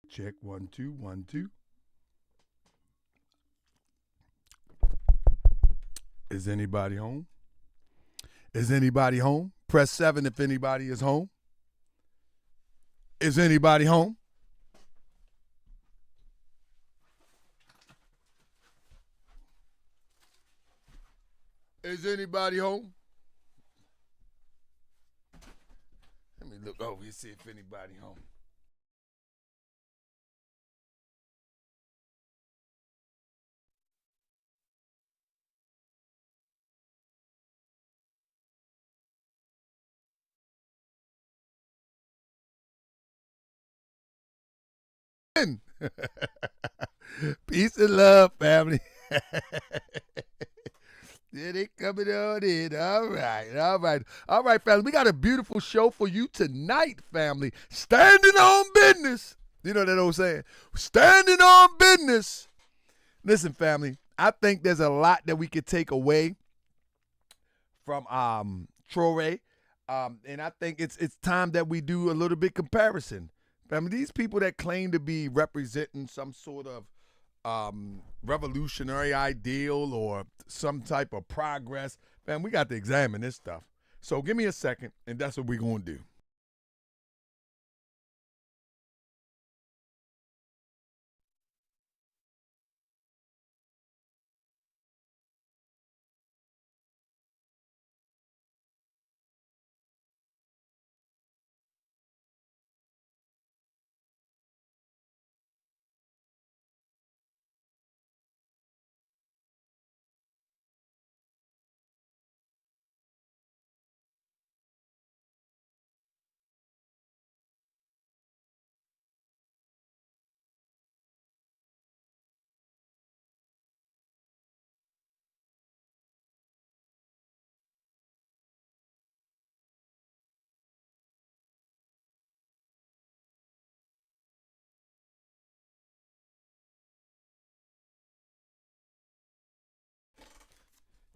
Check 1 2 1 2. Is anybody home? Is anybody home? Press 7 if anybody is home. Is anybody home? Is anybody home? Let me look over and see if anybody home. Peace and love, family. Yeah, they coming on in. All right, family. We got a beautiful show for you tonight, family. Standing on business. You know that old saying? Standing on business. Listen, family, I think there's a lot that we could take away from Traoré. And I think it's time that we do a little bit comparison. I mean, these people that claim to be representing some sort of revolutionary ideal or some type of progress, man, we got to examine this stuff. So give me a second, and that's what we're going to do.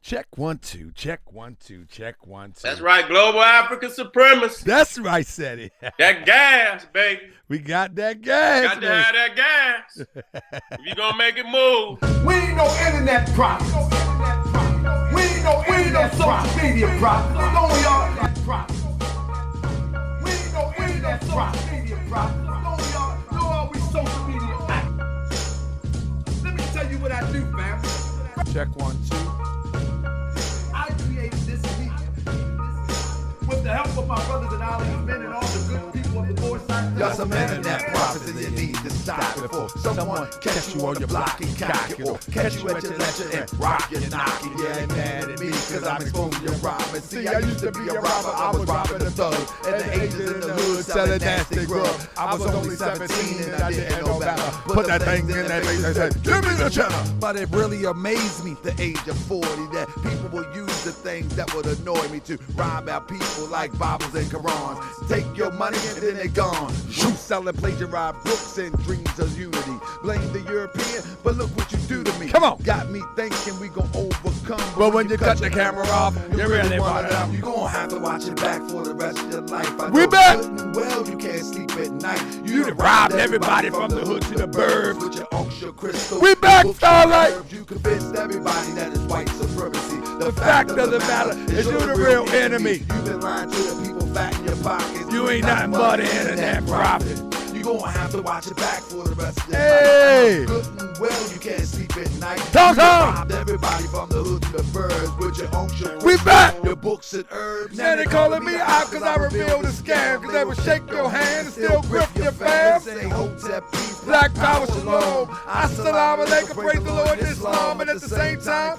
Check 1 2, check 1 2, check 1 2. That's right, global African supremacy. That's right, Seti. That gas, baby. We got that gas. Got to have that gas. If you gonna make it move. We ain't no internet prophets. We ain't no social media prophets. We know we are. We ain't no internet social media prophets. We know we are. No, are we social media actors? Let me tell you what I do, fam. Check 1 2. I created this media with the help of my brothers and allies men and all the good people of the North Side. Y'all some internet prophets and you need to stop before someone catch you on your block and cock it, or catch you at your lecture and rock and knock it. Yeah, they mad at me cause I'm exposing your robbing. See, I used to be a robber, I was robbing a thug, and the agents in the hood selling nasty grub. I was only 17 and I didn't know better. Put that thing in that face and said, give me the cheddar. But it really amazed me, the age of 40, that people will use the things that would annoy me to rob our people like Bibles and Qurans. Take your money and then they're gone. Shoot, selling, plagiarize books and dreams of unity. Blame the European, but look what you do to me. Come on. Got me thinking we gon' overcome. But when you cut the camera off, you really want it up. You gon' have to watch it back for the rest of your life. I We know back. good and well, you can't sleep at night. You done robbed everybody from the hood to the burbs. With your unction crystal. We back, books, Starlight. herbs. You convinced everybody that it's white supremacy. The fact of the matter is you're the real enemy. You've been lying to the people fat in your pockets. You ain't nothing but an internet prophet. You gonna have to watch it back for the rest of your Hey. life. Good and well, you can't sleep at night. Talk You on. robbed everybody from the hood to the birds with your unction. We back. Your books and herbs. Now they calling me out cause I revealed the scam. Cause they will shake your hand and still grip your fam. Say Hotep, peace, Black power, shalom. Assalamu alaikum, praise the Lord, Islam. And at the same time,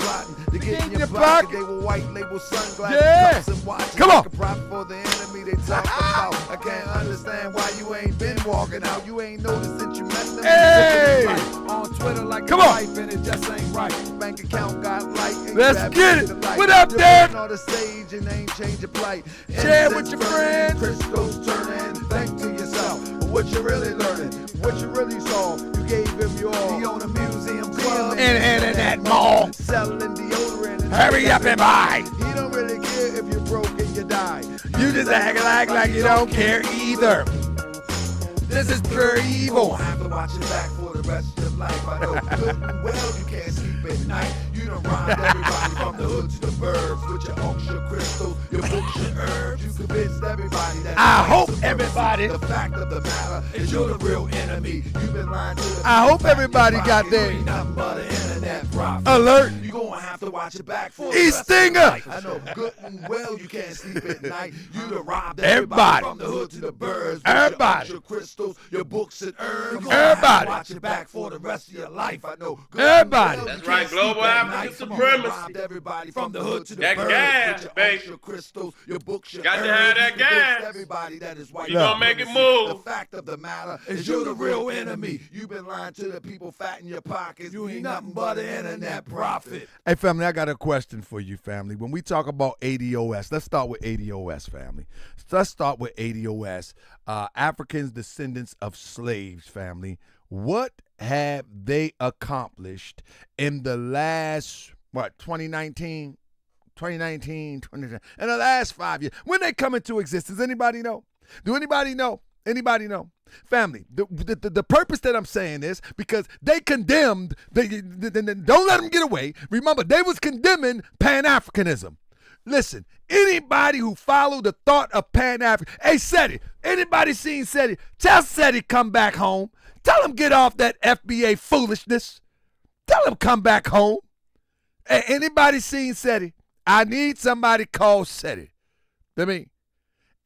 to get in your pocket. pocket, they were white label sunglasses. Yeah. cups and watches. Come on. Like a prop for the enemy they talk about. I can't understand why you ain't been walking out. You ain't noticed since you met them. Hey. On Twitter like Come your on. wife and it just ain't right. Bank account got light. and Let's grab get to it. the light. What up, You're Dad? putting on the stage and ain't change your plight. Share Incense with your burning, friends. Crystals turning. Think to yourself what you really learning. What you really saw. You gave him your all. He own a museum club. And in that mall. Selling deodorant. And Hurry up and buy. He don't really care if you're broke and you die. You just act like you don't care either. This is pure You evil. gon' have to watch your back for the rest of your life. I know good and well you can't sleep at night. You done robbed everybody from the hood to the burbs with your unks, your crystals, your books, your herbs. You convinced everybody that I hope supremacy. everybody- The fact of the matter is you're the real enemy. You've been lying to the I hope people everybody back got in their- your pocket. You ain't nothing but an internet prophet. Alert. You gonna have to watch your back for the East rest of your Stinger. life. I know good and well you can't sleep at night. You done robbed Everybody. everybody from the hood to the birds. Everybody. Your crystals, your books and herbs. You Everybody. watch your back for the rest of your life. I know. good Everybody. and well That's you right, can't sleep global at African night. You supremacy. robbed everybody from the hood to the That birds. gas, With your baby. unks, your crystals, your books, your Got to herbs. have that You convinced gas. everybody that is white You gonna make it supremacy. move. The fact of the matter is you're the real enemy. You've been lying to the people fat in your pockets. You ain't nothing but an internet prophet. Hey, family, I got a question for you, family. When we talk about ADOS, let's start with ADOS, family. Let's start with ADOS. Africans, descendants of slaves, family. What have they accomplished in the last, 2019? 2019, in the last 5 years. When they come into existence, anybody know? Do anybody know? Anybody know? Family, the purpose that I'm saying is because they condemned, don't let them get away. Remember, they was condemning Pan-Africanism. Listen, anybody who followed the thought of Pan-African, hey, Seti, anybody seen Seti? Tell Seti come back home. Tell him get off that FBA foolishness. Tell him come back home. Hey, anybody seen Seti? I need somebody called Seti.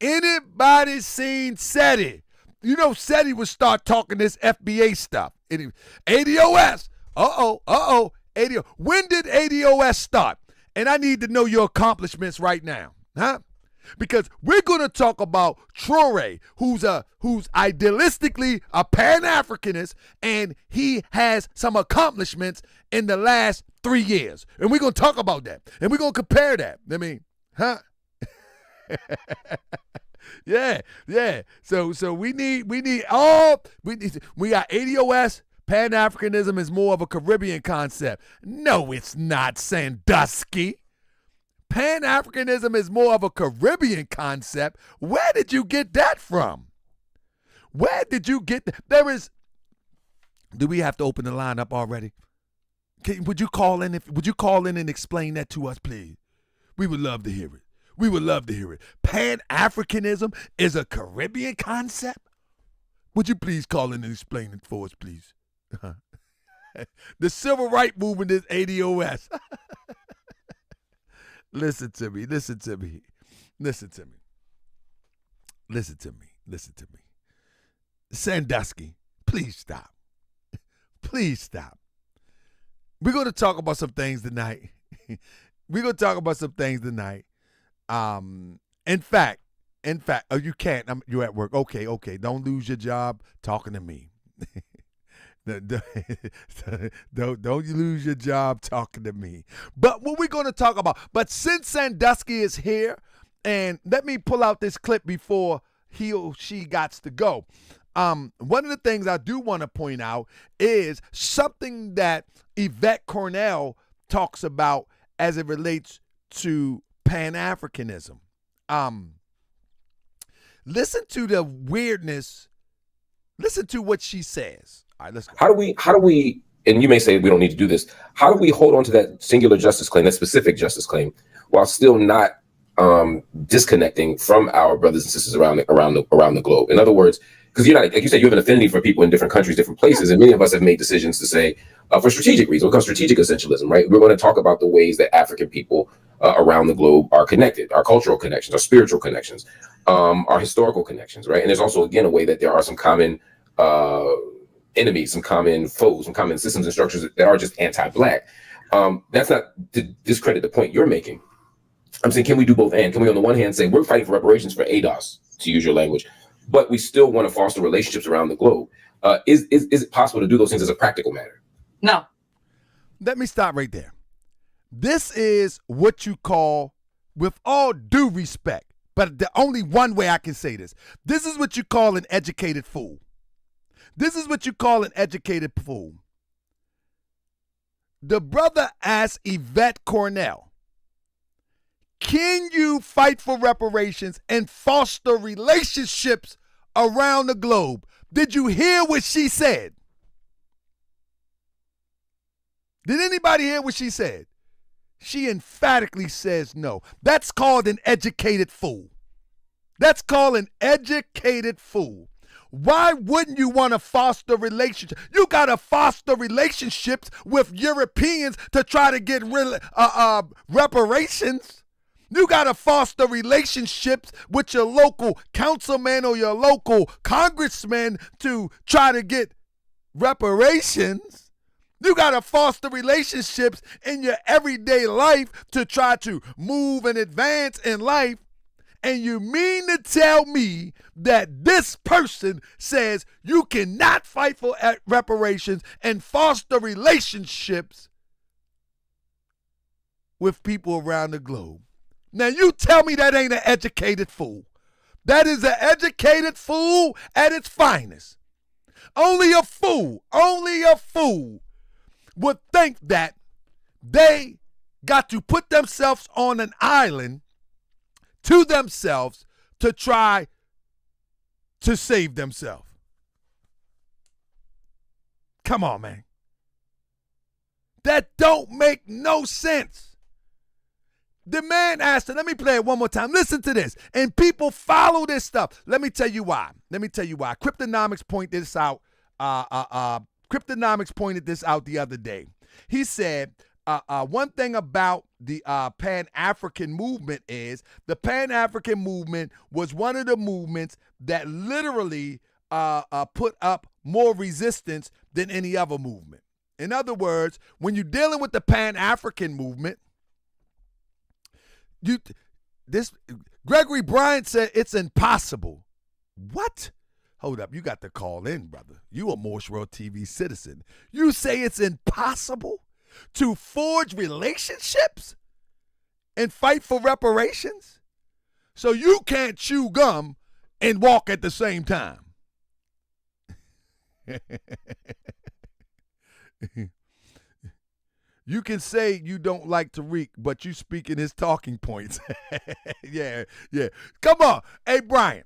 Anybody seen Seti? You know Seti would start talking this FBA stuff. ADOS. ADOS. When did ADOS start? And I need to know your accomplishments right now. Huh? Because we're going to talk about Traoré, who's idealistically a Pan-Africanist, and he has some accomplishments in the last 3 years. And we're going to talk about that. And we're going to compare that. Yeah. So we got ADOS. Pan-Africanism is more of a Caribbean concept. No, it's not, Sandusky. Pan-Africanism is more of a Caribbean concept. Where did you get that from? Where did you get that? Do we have to open the line up already? Would you call in and explain that to us, please? We would love to hear it. Pan-Africanism is a Caribbean concept? Would you please call in and explain it for us, please? The civil rights movement is ADOS. Listen to me. Sandusky, please stop. We're going to talk about some things tonight. In fact, you can't. You're at work. Okay. Don't lose your job talking to me. Don't you lose your job talking to me. But what we're going to talk about, but since Sandusky is here, and let me pull out this clip before he or she gots to go. One of the things I do want to point out is something that Yvette Carnell talks about as it relates to Pan-Africanism. Listen to the weirdness. Listen to what she says. All right, let's go. How do we, and you may say we don't need to do this, how do we hold on to that singular justice claim, that specific justice claim, while still not disconnecting from our brothers and sisters around the globe? In other words, because you're not, like you said, you have an affinity for people in different countries, different places, and many of us have made decisions to say, for strategic reasons, because strategic essentialism, right? We're going to talk about the ways that African people around the globe are connected, our cultural connections, our spiritual connections, our historical connections, right? And there's also, again, a way that there are some common enemies, some common foes, some common systems and structures that are just anti-Black. That's not to discredit the point you're making. I'm saying, can we do both? And can we, on the one hand, say we're fighting for reparations for ADOS, to use your language, but we still want to foster relationships around the globe? Is it possible to do those things as a practical matter? No. Let me stop right there. This is what you call, with all due respect, but the only one way I can say this. This is what you call an educated fool. The brother asked Yvette Carnell, can you fight for reparations and foster relationships around the globe? Did you hear what she said? Did anybody hear what she said? She emphatically says no. That's called an educated fool. That's called an educated fool. Why wouldn't you want to foster relationships? You got to foster relationships with Europeans to try to get reparations. You got to foster relationships with your local councilman or your local congressman to try to get reparations. You got to foster relationships in your everyday life to try to move and advance in life. And you mean to tell me that this person says you cannot fight for reparations and foster relationships with people around the globe? Now you tell me that ain't an educated fool. That is an educated fool at its finest. Only a fool would think that they got to put themselves on an island to themselves to try to save themselves. Come on, man. That don't make no sense. The man asked her, let me play it one more time. Listen to this. And people follow this stuff. Let me tell you why. Cryptonomics pointed this out. Cryptonomics pointed this out the other day. He said, one thing about the Pan-African movement is the Pan-African movement was one of the movements that literally put up more resistance than any other movement. In other words, when you're dealing with the Pan-African movement, Gregory Bryant said it's impossible. What? Hold up, you got to call in, brother. You a Morse World TV citizen. You say it's impossible to forge relationships and fight for reparations? So you can't chew gum and walk at the same time. You can say you don't like Tariq, but you speak in his talking points. Yeah. Come on. Hey, Brian,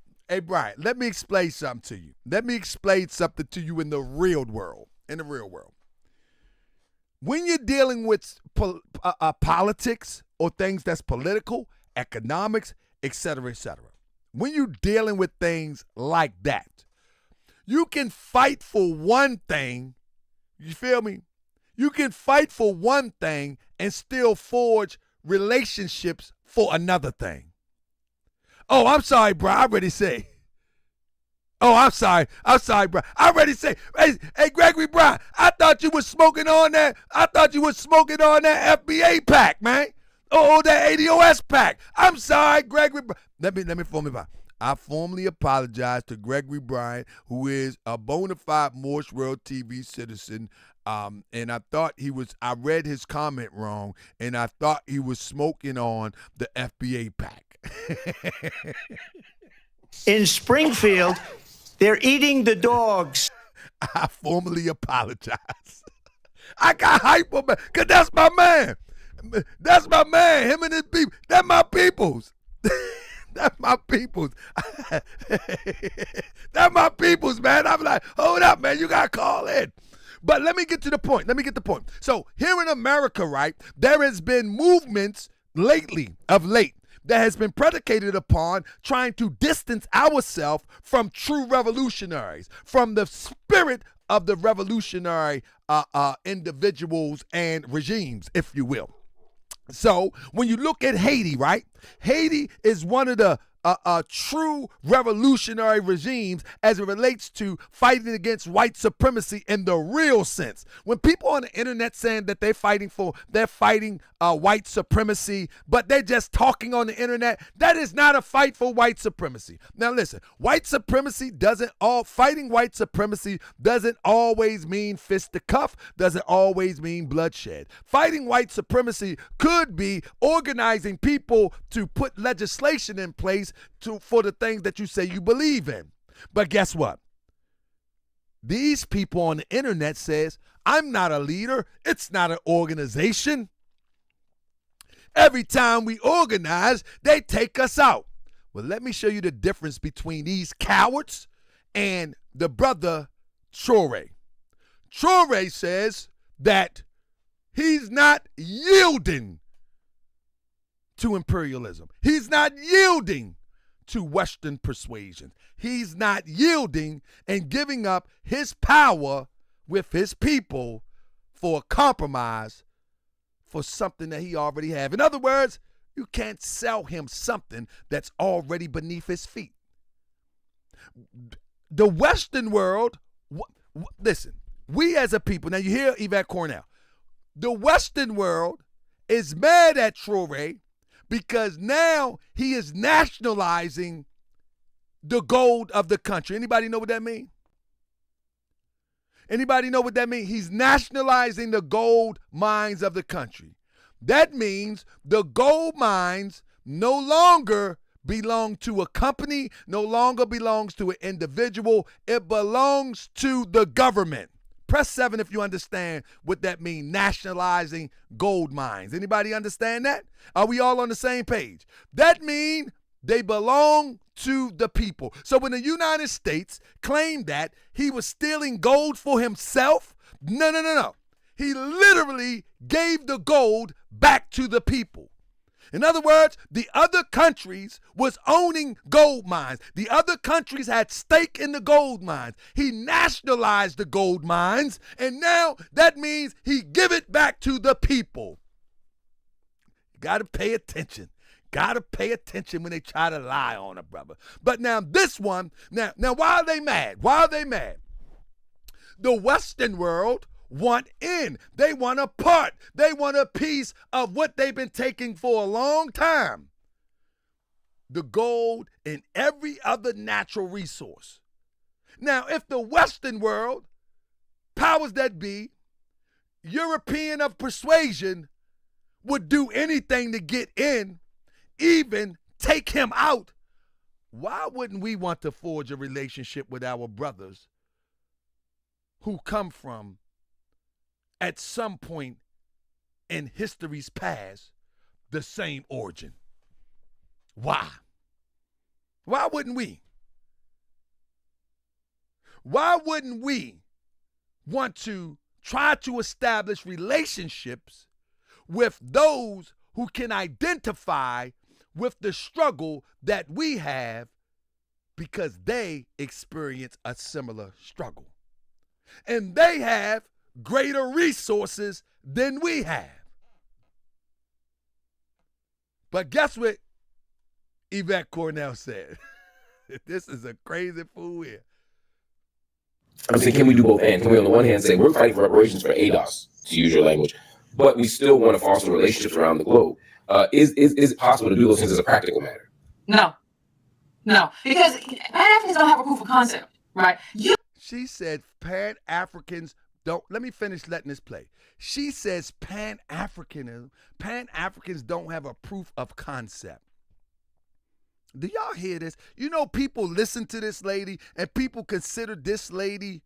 let me explain something to you. Let me explain something to you in the real world. When you're dealing with politics or things that's political, economics, etc., when you're dealing with things like that, you can fight for one thing. You feel me? You can fight for one thing and still forge relationships for another thing. Oh, I'm sorry, bro. I already say. Oh, I'm sorry, bro. I already say. Hey, Gregory Brown, I thought you was smoking on that. FBA pack, man. Oh, that ADOS pack. I'm sorry, Gregory. Let me formally apologize. I formally apologize to Gregory Bryant, who is a bona fide Morse World TV citizen. And I read his comment wrong, and I thought he was smoking on the FBA pack. In Springfield, they're eating the dogs. I formally apologize. I got hyper, man, because that's my man. That's my man. Him and his people. That's my peoples. That's my peoples. That's my peoples, man. I'm like, hold up, man. You got to call in. But let me get to the point. So here in America, right, there has been movements of late, that has been predicated upon trying to distance ourselves from true revolutionaries, from the spirit of the revolutionary individuals and regimes, if you will. So when you look at Haiti, right, Haiti is one of the true revolutionary regimes as it relates to fighting against white supremacy in the real sense. When people on the internet saying that they're fighting white supremacy, but they're just talking on the internet, that is not a fight for white supremacy. Now listen, fighting white supremacy doesn't always mean fist to cuff, doesn't always mean bloodshed. Fighting white supremacy could be organizing people to put legislation in place for the things that you say you believe in. But guess what? These people on the internet says, I'm not a leader. It's not an organization. Every time we organize, they take us out. Well, let me show you the difference between these cowards and the brother Traoré. Traoré says that he's not yielding to imperialism. He's not yielding to Western persuasion. He's not yielding and giving up his power with his people for a compromise for something that he already have. In other words, you can't sell him something that's already beneath his feet. The Western world, listen, we as a people, now you hear Yvette Carnell, the Western world is mad at Traoré because now he is nationalizing the gold of the country. Anybody know what that means? Anybody know what that means? He's nationalizing the gold mines of the country. That means the gold mines no longer belong to a company, no longer belongs to an individual. It belongs to the government. Press 7 if you understand what that means, nationalizing gold mines. Anybody understand that? Are we all on the same page? That means they belong to the people. So when the United States claimed that he was stealing gold for himself, no. He literally gave the gold back to the people. In other words, the other countries was owning gold mines. The other countries had stake in the gold mines. He nationalized the gold mines, and now that means he give it back to the people. You got to pay attention. Got to pay attention when they try to lie on a brother. But now this one, now why are they mad? Why are they mad? The Western world want in. They want a part. They want a piece of what they've been taking for a long time. The gold and every other natural resource. Now, if the Western world, powers that be, European of persuasion, would do anything to get in, even take him out, why wouldn't we want to forge a relationship with our brothers who come from, at some point in history's past, the same origin? Why? Why wouldn't we? Why wouldn't we want to try to establish relationships with those who can identify with the struggle that we have because they experience a similar struggle? And they have greater resources than we have. But guess what Yvette Carnell said? This is a crazy fool here. I'm saying, can we do both? And can we, on the one hand, say we're fighting for reparations for ADOS, to use your language, but we still want to foster relationships around the globe? Is it possible to do those things as a practical matter? No, because Pan-Africans don't have a proof of concept, right? She said Pan-Africans don't. Let me finish letting this play. She says Pan-Africanism, Pan-Africans don't have a proof of concept. Do y'all hear this? You know, people listen to this lady and people consider this lady,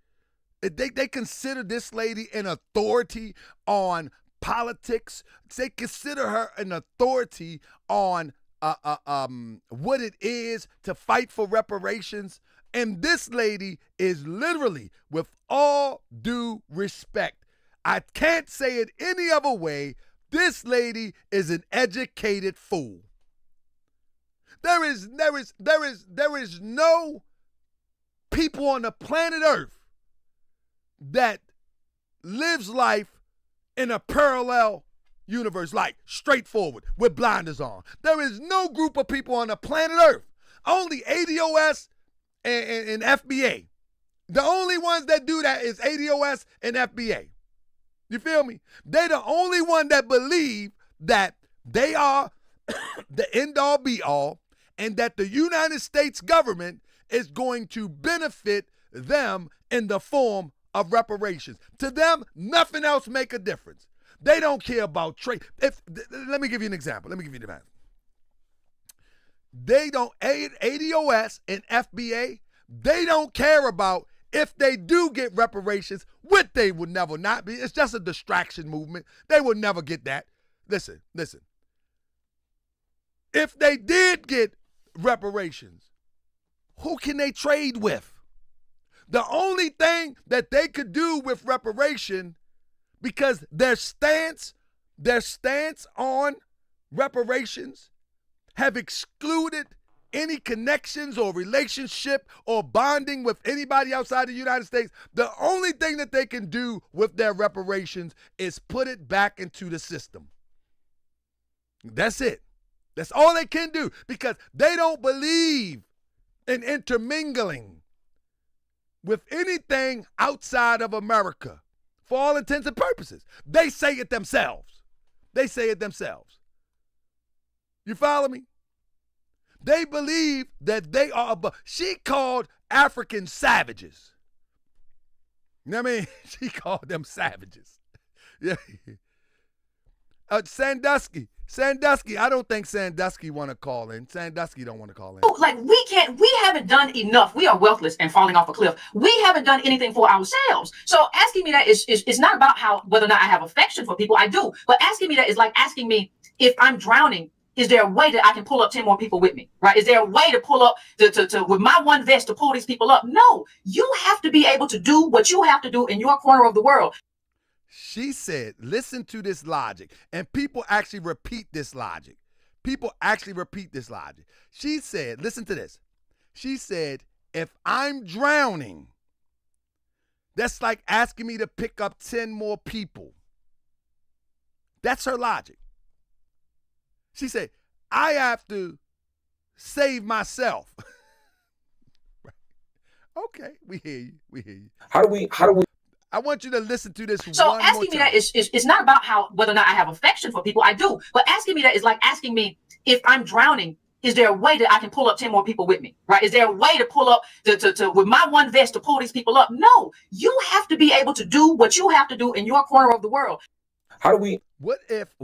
they consider this lady an authority on politics. They consider her an authority on what it is to fight for reparations. And this lady is literally, with all due respect, I can't say it any other way, this lady is an educated fool. There is no people on the planet Earth that lives life in a parallel universe, like straightforward, with blinders on. There is no group of people on the planet Earth. Only ADOS and FBA. The only ones that do that is ADOS and FBA. You feel me? They the only one that believe that they are the end-all be-all and that the United States government is going to benefit them in the form of reparations. To them, nothing else make a difference. They don't care about trade. Let me give you an example. They don't, ADOS and FBA, they don't care about if they do get reparations, what they would never not be. It's just a distraction movement. They will never get that. Listen. If they did get reparations, who can they trade with? The only thing that they could do with reparation, because their stance on reparations have excluded any connections or relationship or bonding with anybody outside the United States, the only thing that they can do with their reparations is put it back into the system. That's it. That's all they can do, because they don't believe in intermingling with anything outside of America for all intents and purposes. They say it themselves. They say it themselves. You follow me? They believe that they are above. She called African savages. You know what I mean? She called them savages. Yeah. Sandusky, I don't think Sandusky want to call in. Sandusky don't want to call in. Like, we haven't done enough. We are wealthless and falling off a cliff. We haven't done anything for ourselves. So asking me that is not about whether or not I have affection for people. I do. But asking me that is like asking me, if I'm drowning, is there a way that I can pull up 10 more people with me, right? Is there a way to pull up to with my one vest to pull these people up? No, you have to be able to do what you have to do in your corner of the world. She said, listen to this logic. And people actually repeat this logic. She said, listen to this. She said, if I'm drowning, that's like asking me to pick up 10 more people. That's her logic. She said, I have to save myself. Right. Okay, we hear you. How do we? I want you to listen to this. So one asking me more time. that is not about whether or not I have affection for people. I do. But asking me that is like asking me, if I'm drowning, is there a way that I can pull up 10 more people with me, right? Is there a way to pull up to with my one vest to pull these people up? No, you have to be able to do what you have to do in your corner of the world. How do we? What if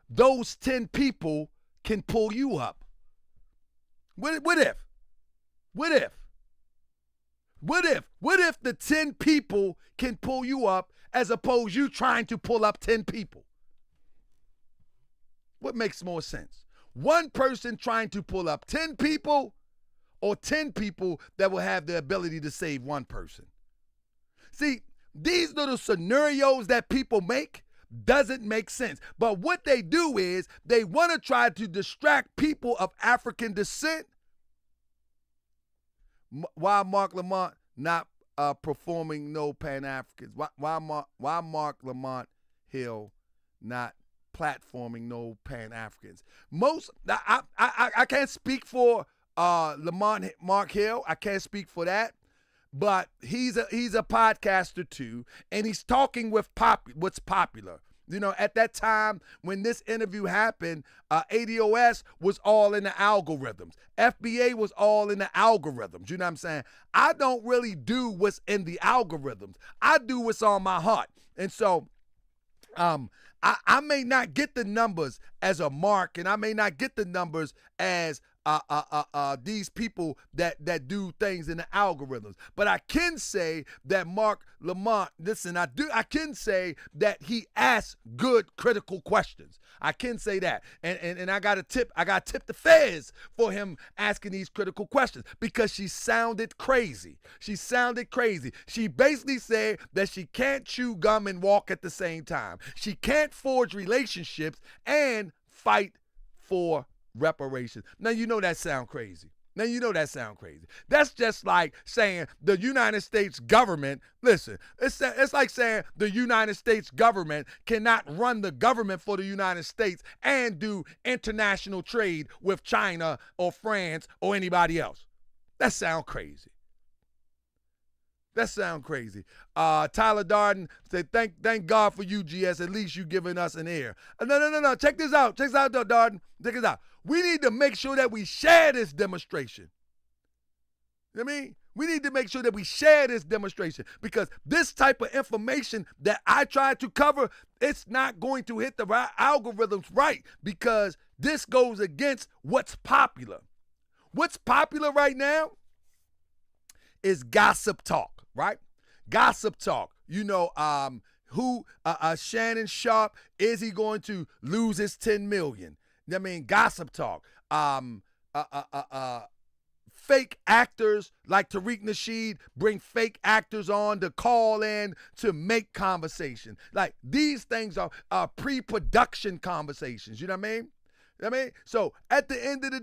those 10 people can pull you up? What if the 10 people can pull you up as opposed you trying to pull up 10 people? What makes more sense? One person trying to pull up 10 people, or 10 people that will have the ability to save one person? See, these little scenarios that people make doesn't make sense. But what they do is they want to try to distract people of African descent. Why Mark Lamont not performing no Pan-Africans? Why Mark Lamont Hill not platforming no Pan-Africans? I can't speak for Mark Hill. I can't speak for that. But he's a podcaster too, and he's talking with what's popular. You know, at that time when this interview happened, ADOS was all in the algorithms. FBA was all in the algorithms. You know what I'm saying? I don't really do what's in the algorithms. I do what's on my heart. And so I may not get the numbers as a Mark, and I may not get the numbers as these people that do things in the algorithms. But I can say that Mark Lamont, listen, I can say that he asks good critical questions. I can say that. And I got to tip the feds for him asking these critical questions, because she sounded crazy. She basically said that she can't chew gum and walk at the same time. She can't forge relationships and fight for reparations. Now, you know that sound crazy. That's just like saying the United States government, listen, it's like saying the United States government cannot run the government for the United States and do international trade with China or France or anybody else. That sound crazy. Tyler Darden said, thank God for you, GS. At least you giving us an ear. No. Check this out, Darden. Check this out. We need to make sure that we share this demonstration. You know what I mean? We need to make sure that we share this demonstration, because this type of information that I try to cover, it's not going to hit the algorithms right, because this goes against what's popular. What's popular right now is gossip talk, right? Gossip talk. You know, Shannon Sharp, is he going to lose his $10 million? I mean, gossip talk. fake actors like Tariq Nasheed bring fake actors on to call in to make conversation. Like, these things are pre-production conversations. You know what I mean? So at the end of the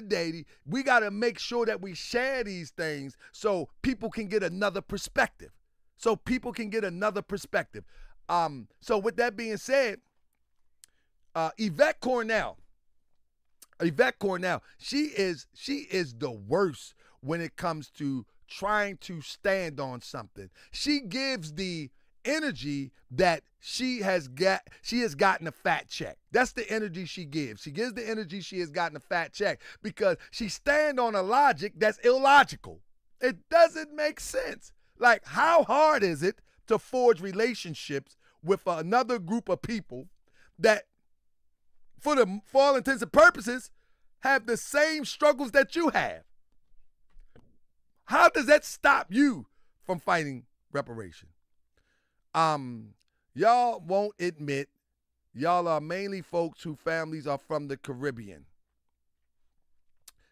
day, we got to make sure that we share these things so people can get another perspective. So with that being said, Yvette Carnell, she is the worst when it comes to trying to stand on something. She gives the energy that she has gotten a fat check. That's the energy she gives. She gives the energy she has gotten a fat check because she stand on a logic that's illogical. It doesn't make sense. Like, how hard is it to forge relationships with another group of people that, for all intents and purposes, have the same struggles that you have? How does that stop you from fighting reparation? Y'all won't admit y'all are mainly folks whose families are from the Caribbean.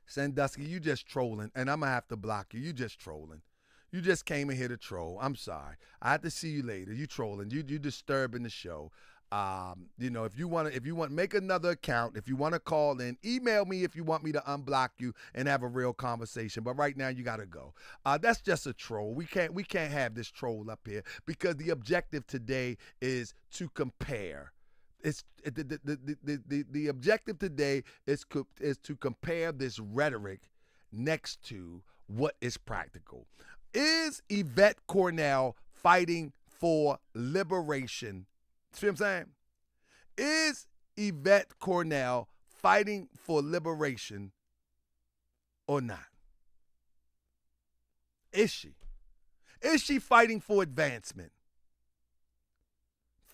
Sandusky, you just trolling, and I'm going to have to block you. You just trolling. You just came in here to troll. I'm sorry. I have to see you later. You trolling. You disturbing the show. If you want, make another account. If you want to call in, email me if you want me to unblock you and have a real conversation. But right now you got to go. That's just a troll. We can't have this troll up here because the objective today is to compare. It's the objective today is to compare this rhetoric next to what is practical. Is Yvette Carnell fighting for liberation? See what I'm saying? Is Yvette Carnell fighting for liberation or not? Is she? Is she fighting for advancement?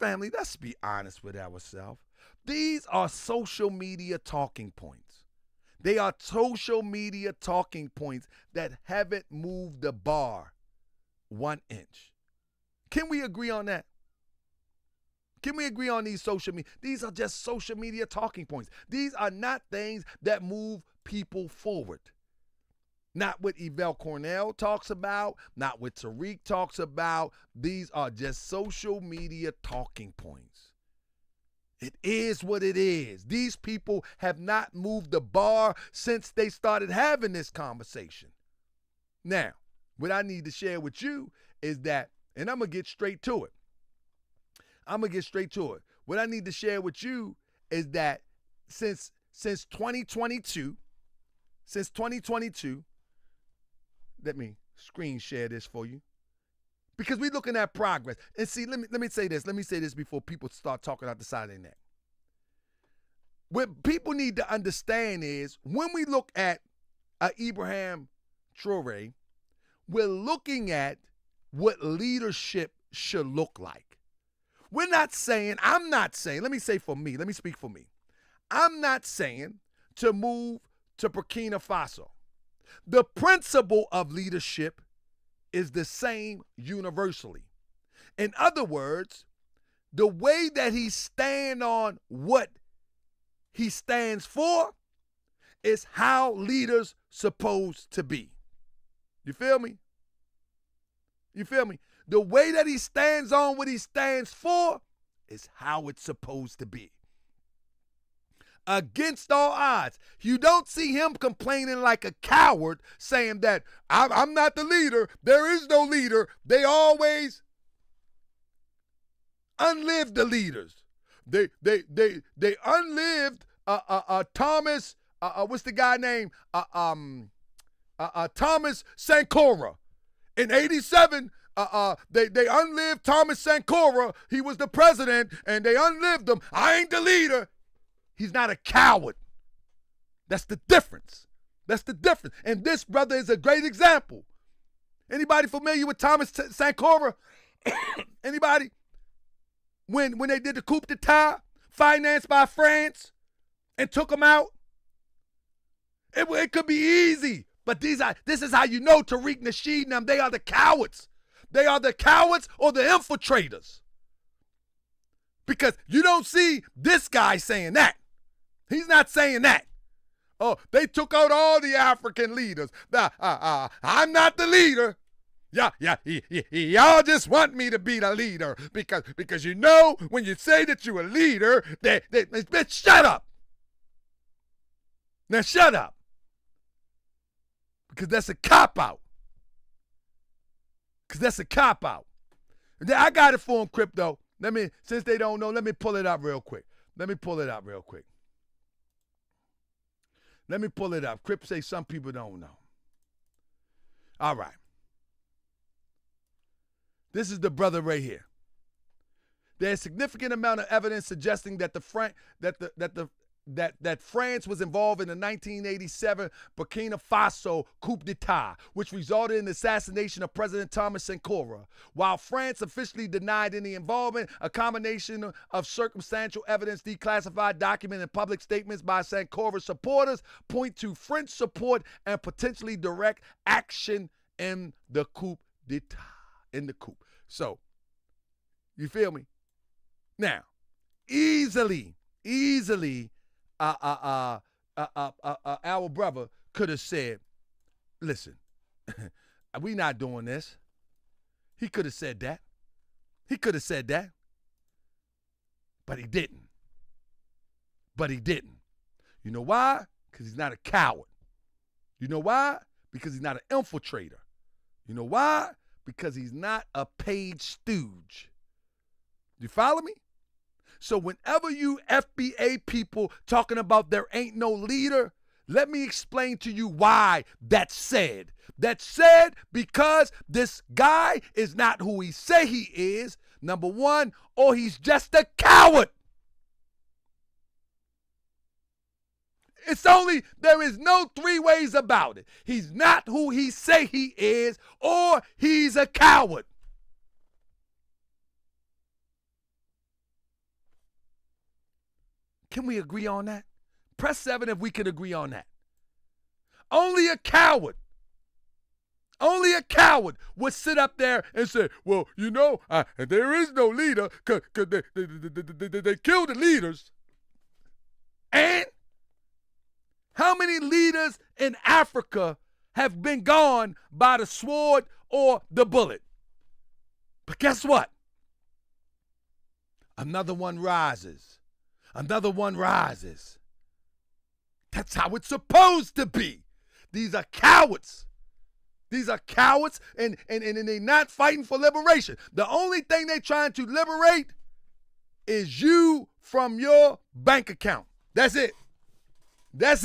Family, let's be honest with ourselves. These are social media talking points. They are social media talking points that haven't moved the bar 1 inch. Can we agree on that? Can we agree on these social media? These are just social media talking points. These are not things that move people forward. Not what Yvette Carnell talks about, not what Tariq talks about. These are just social media talking points. It is what it is. These people have not moved the bar since they started having this conversation. Now, what I need to share with you is that, and I'm going to get straight to it. What I need to share with you is that since 2022, let me screen share this for you. Because we're looking at progress. And see, let me say this. Let me say this before people start talking out the side of their neck. What people need to understand is when we look at Ibrahim Traoré, we're looking at what leadership should look like. I'm not saying, let me say for me, let me speak for me. I'm not saying to move to Burkina Faso. The principle of leadership is the same universally. In other words, the way that he stands on what he stands for is how leaders supposed to be. You feel me? The way that he stands on what he stands for is how it's supposed to be. Against all odds. You don't see him complaining like a coward, saying that I'm not the leader. There is no leader. They always unlived the leaders. They unlived Thomas. What's the guy name? Thomas Sankara. In '87. They unlived Thomas Sankara. He was the president, and they unlived him. I ain't the leader. He's not a coward. That's the difference. And this brother is a great example. Anybody familiar with Thomas Sankara? Anybody? When they did the coup d'etat, financed by France, and took him out? It could be easy, but this is how you know Tariq, Nasheed, and them, they are the cowards. They are the cowards or the infiltrators. Because you don't see this guy saying that. He's not saying that. Oh, they took out all the African leaders. I'm not the leader. Y'all just want me to be the leader because you know when you say that you're a leader, bitch, shut up. Now shut up. Because that's a cop-out. I got it for them, Crypto. Since they don't know, let me pull it up real quick. Let me pull it up. Crip say some people don't know. All right. This is the brother right here. There's a significant amount of evidence suggesting that that France was involved in the 1987 Burkina Faso coup d'etat, which resulted in the assassination of President Thomas Sankara. While France officially denied any involvement, a combination of circumstantial evidence, declassified documents, and public statements by Sankara's supporters point to French support and potentially direct action in the coup d'etat. So, you feel me? Now, easily, our brother could have said, listen, we not doing this. He could have said that. But he didn't. You know why? Because he's not a coward. You know why? Because he's not an infiltrator. You know why? Because he's not a paid stooge. You follow me? So whenever you FBA people talking about there ain't no leader, let me explain to you why that's said. That's said because this guy is not who he say he is, number one, or he's just a coward. There is no three ways about it. He's not who he say he is, or he's a coward. Can we agree on that? Press 7 if we can agree on that. Only a coward would sit up there and say, well, you know, there is no leader because they killed the leaders. And how many leaders in Africa have been gone by the sword or the bullet? But guess what? Another one rises. Another one rises. That's how it's supposed to be. These are cowards. And they're not fighting for liberation. The only thing they're trying to liberate is you from your bank account. That's it. That's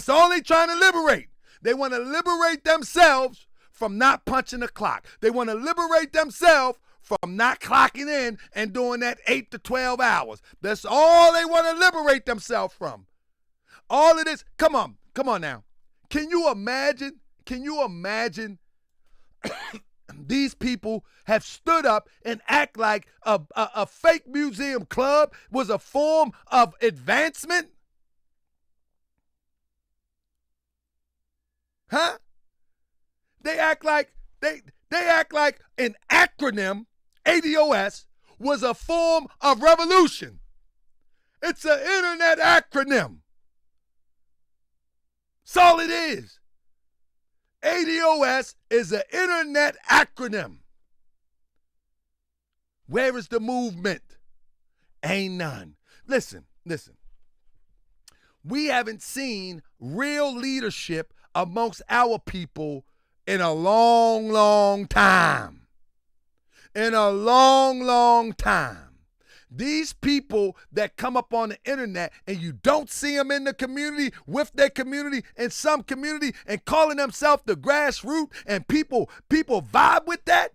all they're trying to liberate. They want to liberate themselves from not punching the clock. They want to liberate themselves from not clocking in and doing that 8 to 12 hours. That's all they want to liberate themselves from. All of this, come on now. Can you imagine these people have stood up and act like a fake museum club was a form of advancement? Huh? They act like an acronym, ADOS, was a form of revolution. It's an internet acronym. That's all it is. ADOS is an internet acronym. Where is the movement? Ain't none. Listen. We haven't seen real leadership amongst our people in a long, long time. These people that come up on the internet and you don't see them in the community, with their community, in some community, and calling themselves the grassroots, and people vibe with that.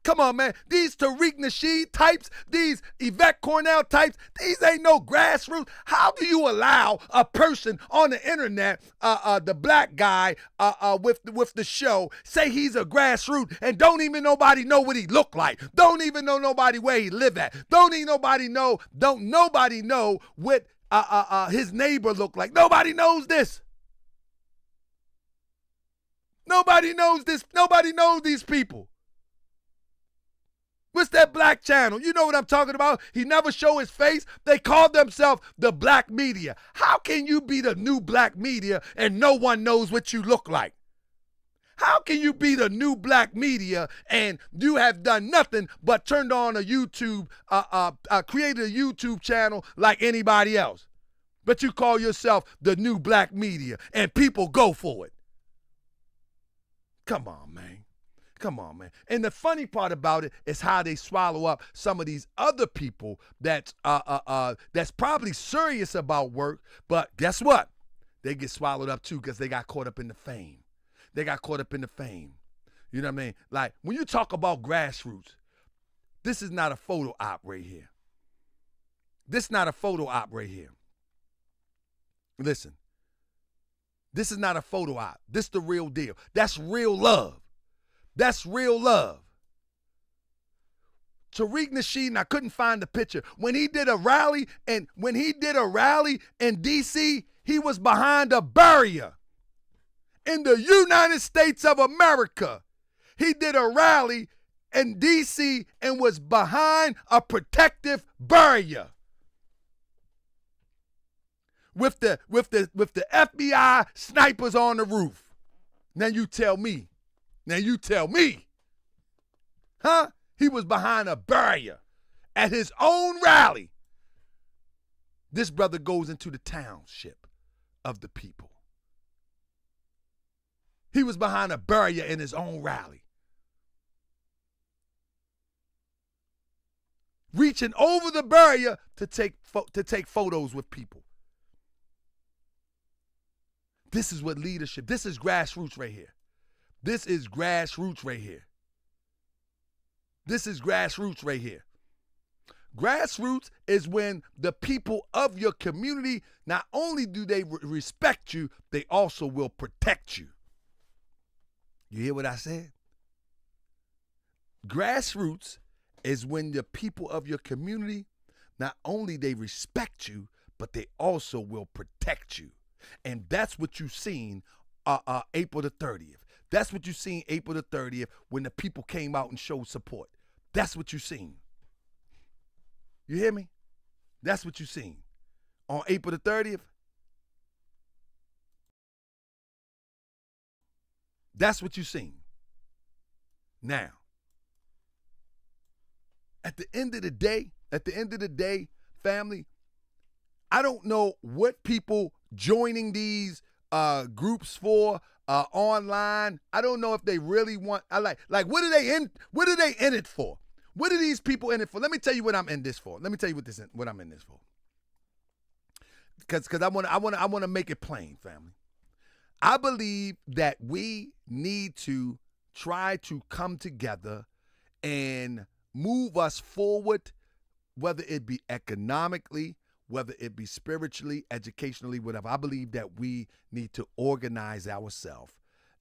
Come on, man. These Tariq Nasheed types, these Yvette Carnell types, these ain't no grassroots. How do you allow a person on the internet, the black guy with the show, say he's a grassroots and don't even nobody know what he look like? Don't even know nobody where he live at. Don't nobody know what his neighbor look like. Nobody knows this. Nobody knows this. Nobody knows these people. What's that black channel? You know what I'm talking about? He never show his face. They call themselves the black media. How can you be the new black media and no one knows what you look like? How can you be the new black media and you have done nothing but turned on a YouTube, created a YouTube channel like anybody else? But you call yourself the new black media and people go for it. Come on, man. Come on, man. And the funny part about it is how they swallow up some of these other people that's probably serious about work, but guess what? They get swallowed up too because they got caught up in the fame. They got caught up in the fame. You know what I mean? Like, when you talk about grassroots, this is not a photo op right here. This is not a photo op right here. Listen, this is not a photo op. This is the real deal. That's real love. That's real love. Tariq Nasheed, and I couldn't find the picture. When he did a rally in D.C., he was behind a barrier. In the United States of America, he did a rally in D.C. and was behind a protective barrier. With the FBI snipers on the roof. Now you tell me. Huh? He was behind a barrier at his own rally. This brother goes into the township of the people. He was behind a barrier in his own rally. Reaching over the barrier to take photos with people. This is what leadership, this is grassroots right here. This is grassroots right here. This is grassroots right here. Grassroots is when the people of your community, not only do they respect you, they also will protect you. You hear what I said? Grassroots is when the people of your community, not only they respect you, but they also will protect you. And that's what you've seen April the 30th. That's what you seen April the 30th when the people came out and showed support. That's what you seen. You hear me? That's what you seen. On April the 30th, that's what you seen. Now, at the end of the day, family, I don't know what people joining these groups for online. I don't know if they really want. Like what are they in it for? What are these people in it for? Let me tell you what I'm in this for. Let me tell you what I'm in this for. Because I want to make it plain, family. I believe that we need to try to come together and move us forward, whether it be economically, whether it be spiritually, educationally, whatever. I believe that we need to organize ourselves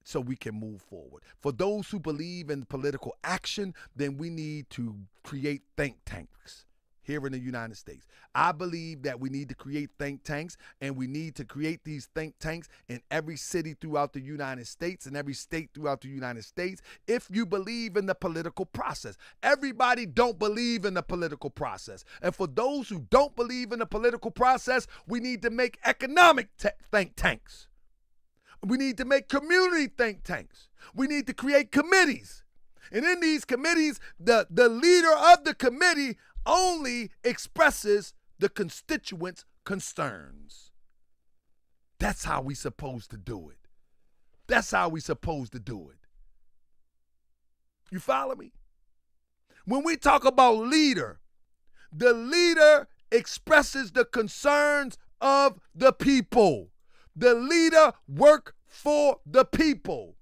so we can move forward. For those who believe in political action, then we need to create think tanks here in the United States. I believe that we need to create think tanks, and we need to create these think tanks in every city throughout the United States and every state throughout the United States if you believe in the political process. Everybody don't believe in the political process. And for those who don't believe in the political process, we need to make economic think tanks. We need to make community think tanks. We need to create committees. And in these committees, the leader of the committee only expresses the constituents' concerns. That's how we supposed to do it. That's how we supposed to do it. You follow me? When we talk about leader, the leader expresses the concerns of the people. The leader work for the people.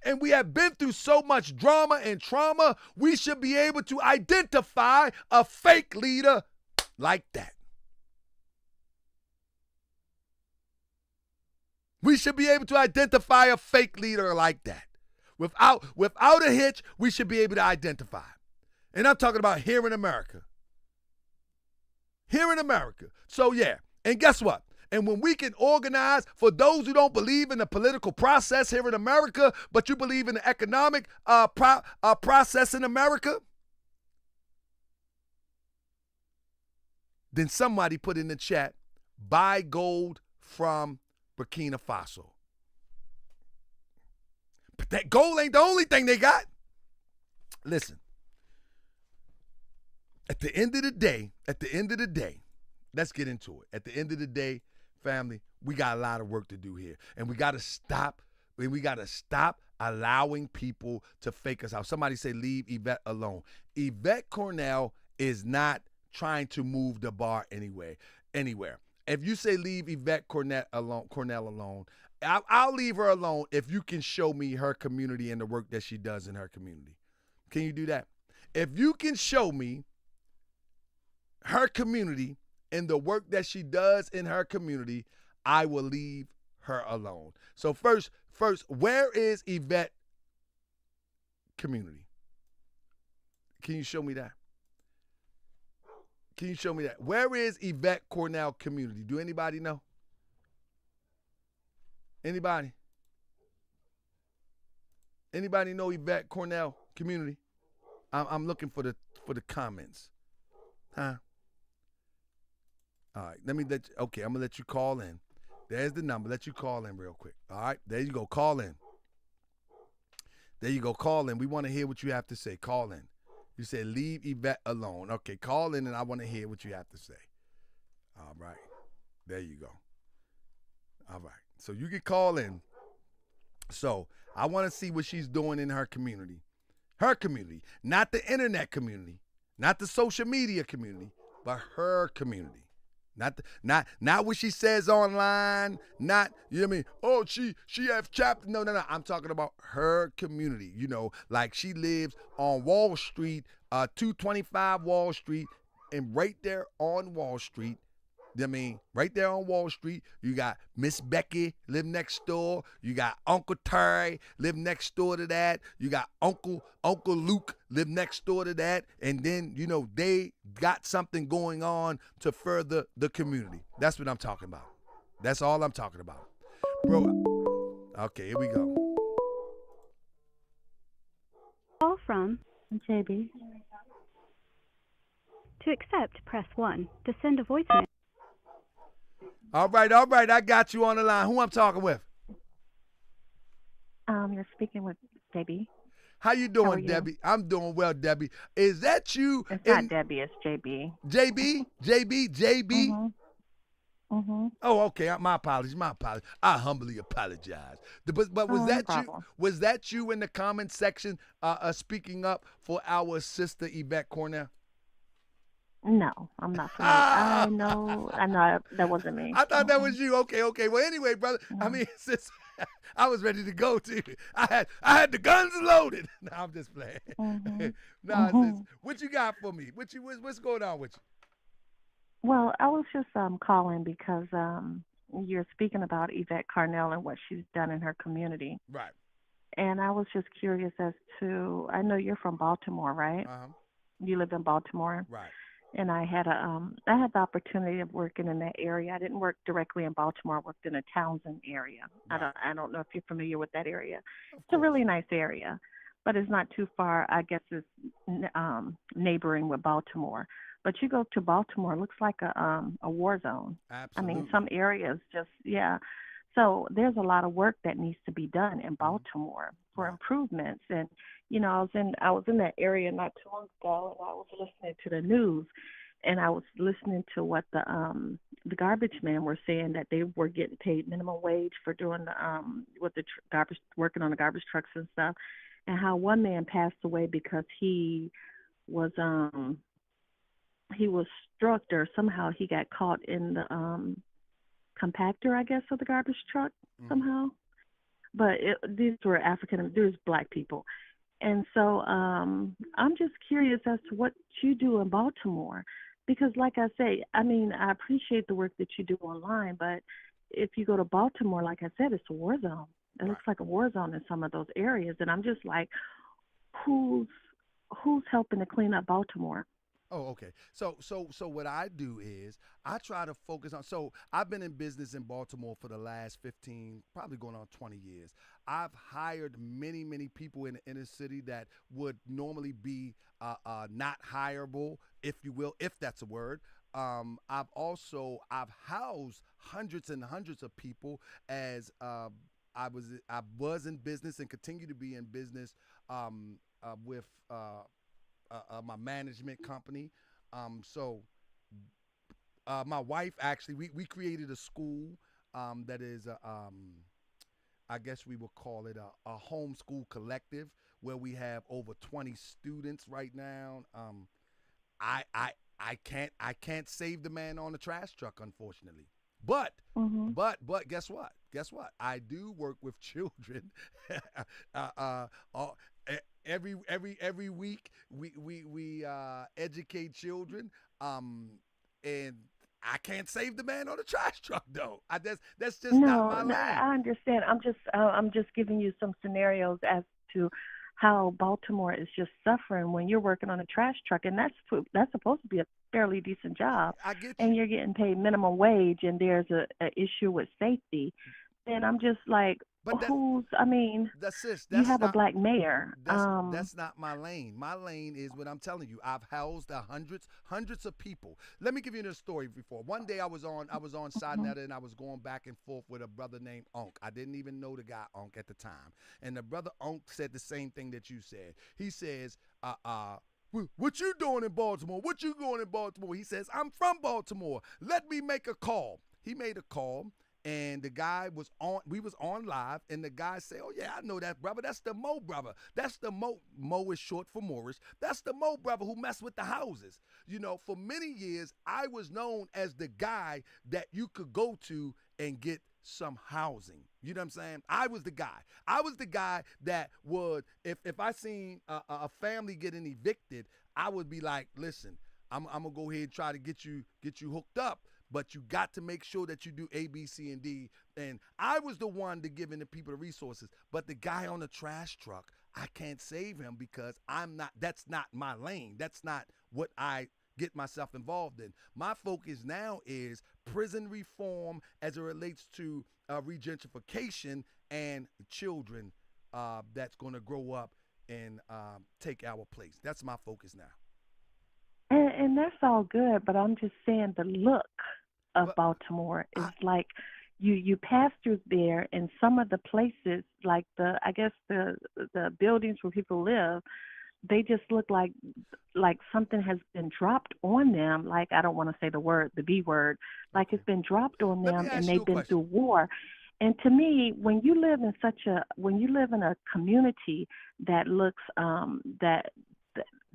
And we have been through so much drama and trauma, we should be able to identify a fake leader like that. We should be able to identify a fake leader like that. Without a hitch, we should be able to identify. And I'm talking about here in America. Here in America. So yeah, and guess what? And when we can organize, for those who don't believe in the political process here in America, but you believe in the economic process in America, Then somebody put in the chat, buy gold from Burkina Faso. But that gold ain't the only thing they got. Listen, at the end of the day, let's get into it. At the end of the day, family, we got a lot of work to do here. And we got to stop allowing people to fake us out. Somebody say, leave Yvette alone. Yvette Carnell is not trying to move the bar anywhere. If you say leave Yvette Carnell alone, I'll leave her alone if you can show me her community and the work that she does in her community. Can you do that? If you can show me her community and the work that she does in her community, I will leave her alone. So first, where is Yvette community? Can you show me that? Where is Yvette Carnell community? Do anybody know? Anybody know Yvette Carnell community? I'm looking for the comments. Huh? All right, I'm gonna let you call in. There's the number. Let you call in real quick. All right, there you go. Call in. We want to hear what you have to say. Call in. You say leave Yvette alone. Okay, call in and I want to hear what you have to say. All right, there you go. All right, so you can call in. So I want to see what she's doing in her community. Her community, not the internet community, not the social media community, but her community. Not what she says online, not, you know what I mean? Oh, she have chapter. No. I'm talking about her community. You know, like she lives on Wall Street, 225 Wall Street, and right there on Wall Street, I mean, right there on Wall Street, you got Miss Becky live next door. You got Uncle Terry live next door to that. You got Uncle Luke live next door to that. And then, you know, they got something going on to further the community. That's what I'm talking about. That's all I'm talking about. Bro, okay, here we go. Call from JB. To accept, press 1. To send a voicemail. All right. I got you on the line. Who I'm talking with? You're speaking with Debbie. How you doing, How are you? Debbie? I'm doing well, Debbie. Is that you? It's not Debbie, it's JB. JB? Mm-hmm. Oh, okay. My apologies. I humbly apologize. But was No that problem. you? Was that you in the comment section speaking up for our sister Yvette Carnell? No, I'm not familiar. I know that wasn't me. I thought that was you. Okay. Well, anyway, brother. I mean, since I was ready to go too. I had the guns loaded. No, I'm just playing. Mm-hmm. What you got for me? What's going on with you? Well, I was just calling because you're speaking about Yvette Carnell and what she's done in her community. Right. And I was just curious as to, I know you're from Baltimore, right? Uh-huh. You live in Baltimore. Right. And I had the opportunity of working in that area. I didn't work directly in Baltimore. I worked in a Townsend area. Right. I don't know if you're familiar with that area. It's a really nice area, but it's not too far. I guess it's neighboring with Baltimore. But you go to Baltimore, it looks like a war zone. Absolutely. I mean, some areas just, yeah. So there's a lot of work that needs to be done in Baltimore for improvements. And, you know, I was in that area not too long ago, and I was listening to the news, and I was listening to what the garbage men were saying, that they were getting paid minimum wage for doing garbage, working on the garbage trucks and stuff, and how one man passed away because he was struck, or somehow he got caught in the compactor, I guess, of the garbage truck somehow. But these were there's black people. And so I'm just curious as to what you do in Baltimore, because like I say, I mean, I appreciate the work that you do online, but if you go to Baltimore, like I said, it's a war zone. It looks like a war zone in some of those areas. And I'm just like, who's helping to clean up Baltimore? Oh, okay. So what I do is I try to focus on, so I've been in business in Baltimore for the last 15, probably going on 20 years. I've hired many, many people in the inner city that would normally be not hireable, if you will, if that's a word. I've housed hundreds and hundreds of people as I was in business and continue to be in business with my management company. So my wife actually we created a school that is I guess we would call it a homeschool collective where we have over 20 students right now. I can't save the man on the trash truck, unfortunately. But guess what? I do work with children. Every week we educate children. And I can't save the man on the trash truck, though. That's just not my lane. No, I understand. I'm just giving you some scenarios as to how Baltimore is just suffering when you're working on a trash truck, and that's supposed to be a fairly decent job. I get you. And you're getting paid minimum wage, and there's a issue with safety. And I'm just like, you have a black mayor. That's not my lane. My lane is what I'm telling you. I've housed hundreds of people. Let me give you this story before. One day I was on Sinetta and I was going back and forth with a brother named Unc. I didn't even know the guy Unc at the time. And the brother Unc said the same thing that you said. He says, what you doing in Baltimore? What you going in Baltimore? He says, I'm from Baltimore. Let me make a call. He made a call. And the guy we was on live, and the guy said, oh, yeah, I know that brother. That's the Mo brother. That's the Mo. Mo is short for Morris. That's the Mo brother who messed with the houses. You know, for many years, I was known as the guy that you could go to and get some housing. You know what I'm saying? I was the guy. I was the guy that would, if I seen a family getting evicted, I would be like, listen, I'm going to go ahead and try to get you hooked up. But you got to make sure that you do A, B, C, and D. And I was the one to giving the people the resources. But the guy on the trash truck, I can't save him because that's not my lane. That's not what I get myself involved in. My focus now is prison reform as it relates to regentrification and children that's going to grow up and take our place. That's my focus now. And that's all good, but I'm just saying the look of Baltimore is like you pass through there, and some of the places, like the buildings where people live, they just look like something has been dropped on them. Like, I don't want to say the B word, like it's been dropped on them, and they've been through war. And to me, when you live in a community that looks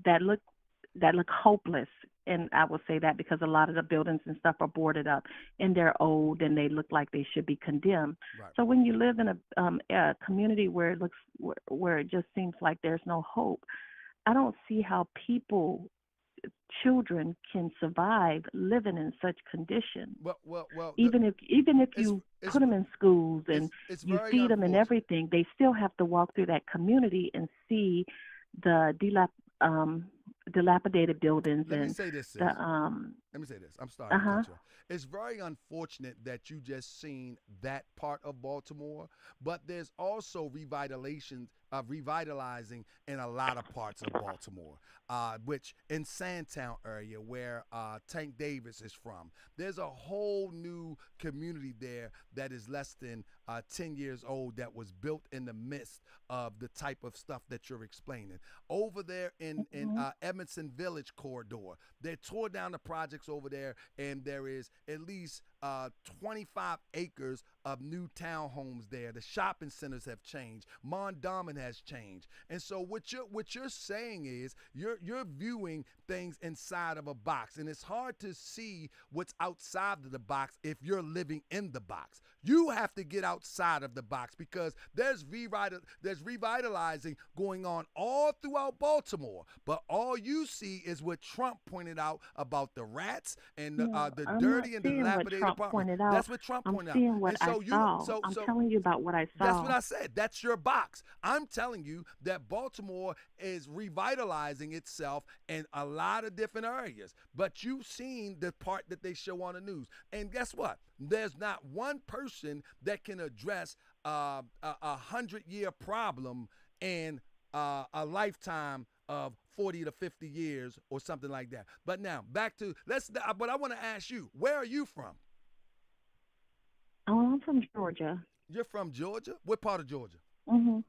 that look hopeless, and I will say that because a lot of the buildings and stuff are boarded up and they're old and they look like they should be condemned. Right. So when you live in a community where it just seems like there's no hope, I don't see how children can survive living in such condition. Well, even if you put them in schools and you feed them and everything, they still have to walk through that community and see the dilapidated buildings. Let me say this. I'm sorry to cut you off. It's very unfortunate that you just seen that part of Baltimore, but there's also revitalizing in a lot of parts of Baltimore, which in Sandtown area where Tank Davis is from. There's a whole new community there that is less than 10 years old that was built in the midst of the type of stuff that you're explaining. Over there in Edmondson Village corridor, they tore down the projects over there, and there is at least 25 acres of new townhomes there. The shopping centers have changed. Mondawmin has changed. And so what you're saying is you're viewing things inside of a box, and it's hard to see what's outside of the box if you're living in the box. You have to get outside of the box because there's revitalizing going on all throughout Baltimore. But all you see is what Trump pointed out about the rats and the dirty and dilapidated apartments. That's what Trump pointed out. I'm seeing what I saw. I'm telling you about what I saw. That's what I said. That's your box. I'm telling you that Baltimore is revitalizing itself in a lot of different areas. But you've seen the part that they show on the news. And guess what? There's not one person that can address a 100-year problem in a lifetime of 40 to 50 years or something like that. But now back to but I want to ask you, where are you from? Oh, I'm from Georgia. You're from Georgia? What part of Georgia? Mhm.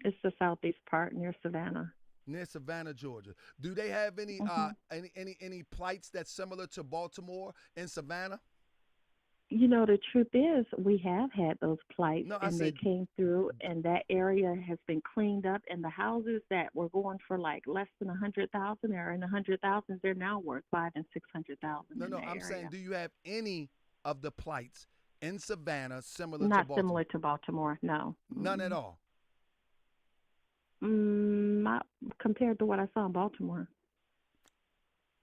It's the southeast part near Savannah. Near Savannah, Georgia. Do they have any any plights that's similar to Baltimore and Savannah? You know, the truth is, we have had those plights, No, and they came through, and that area has been cleaned up, and the houses that were going for like less than 100,000 or in the 100,000s, they're now worth 500,000 and 600,000. No, I'm saying, do you have any of the plights in Savannah similar to Not Baltimore? similar to Baltimore, no. None at all. Not compared to what I saw in Baltimore.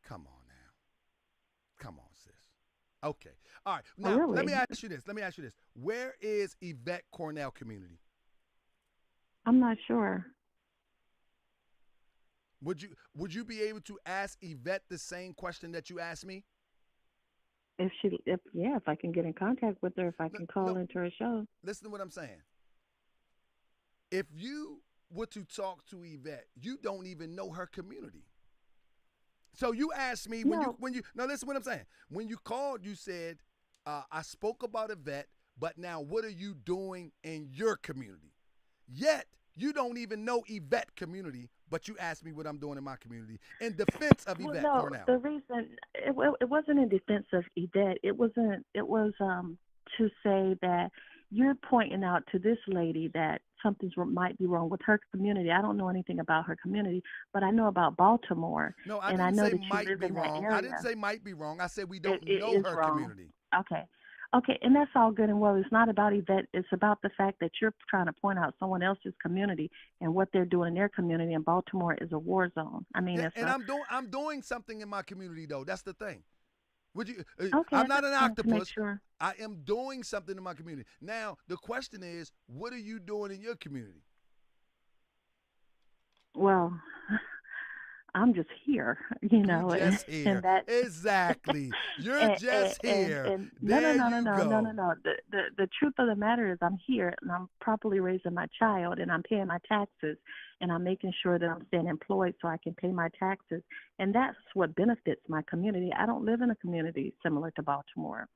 Come on now. Come on, sis. Okay. All right. Now, really? let me ask you this. Where is Yvette Carnell community? I'm not sure. Would you be able to ask Yvette the same question that you asked me? If I can get in contact with her, if I can call into her show. Listen to what I'm saying. If you were to talk to Yvette, you don't even know her community. So you asked me when you listen to what I'm saying. When you called, you said, I spoke about Yvette, but now what are you doing in your community? Yet you don't even know Yvette community, but you asked me what I'm doing in my community in defense of Yvette Carnell. The reason it wasn't in defense of Yvette. It was to say that you're pointing out to this lady that something might be wrong with her community. I don't know anything about her community, but I know about Baltimore. No, I and didn't I know say that you might live be in wrong. that area. I didn't say might be wrong. I said we don't It know is her wrong. community. Okay, and that's all good and well. It's not about Yvette. It's about the fact that you're trying to point out someone else's community and what they're doing in their community. And Baltimore is a war zone. I mean, I'm doing something in my community though. That's the thing. Would you? Okay, I'm not an octopus. Sure. I am doing something in my community. Now the question is, what are you doing in your community? Well, I'm just here, You're just here. and that Exactly. You're just here. And no. The truth of the matter is, I'm here, and I'm properly raising my child, and I'm paying my taxes, and I'm making sure that I'm staying employed so I can pay my taxes, and that's what benefits my community. I don't live in a community similar to Baltimore,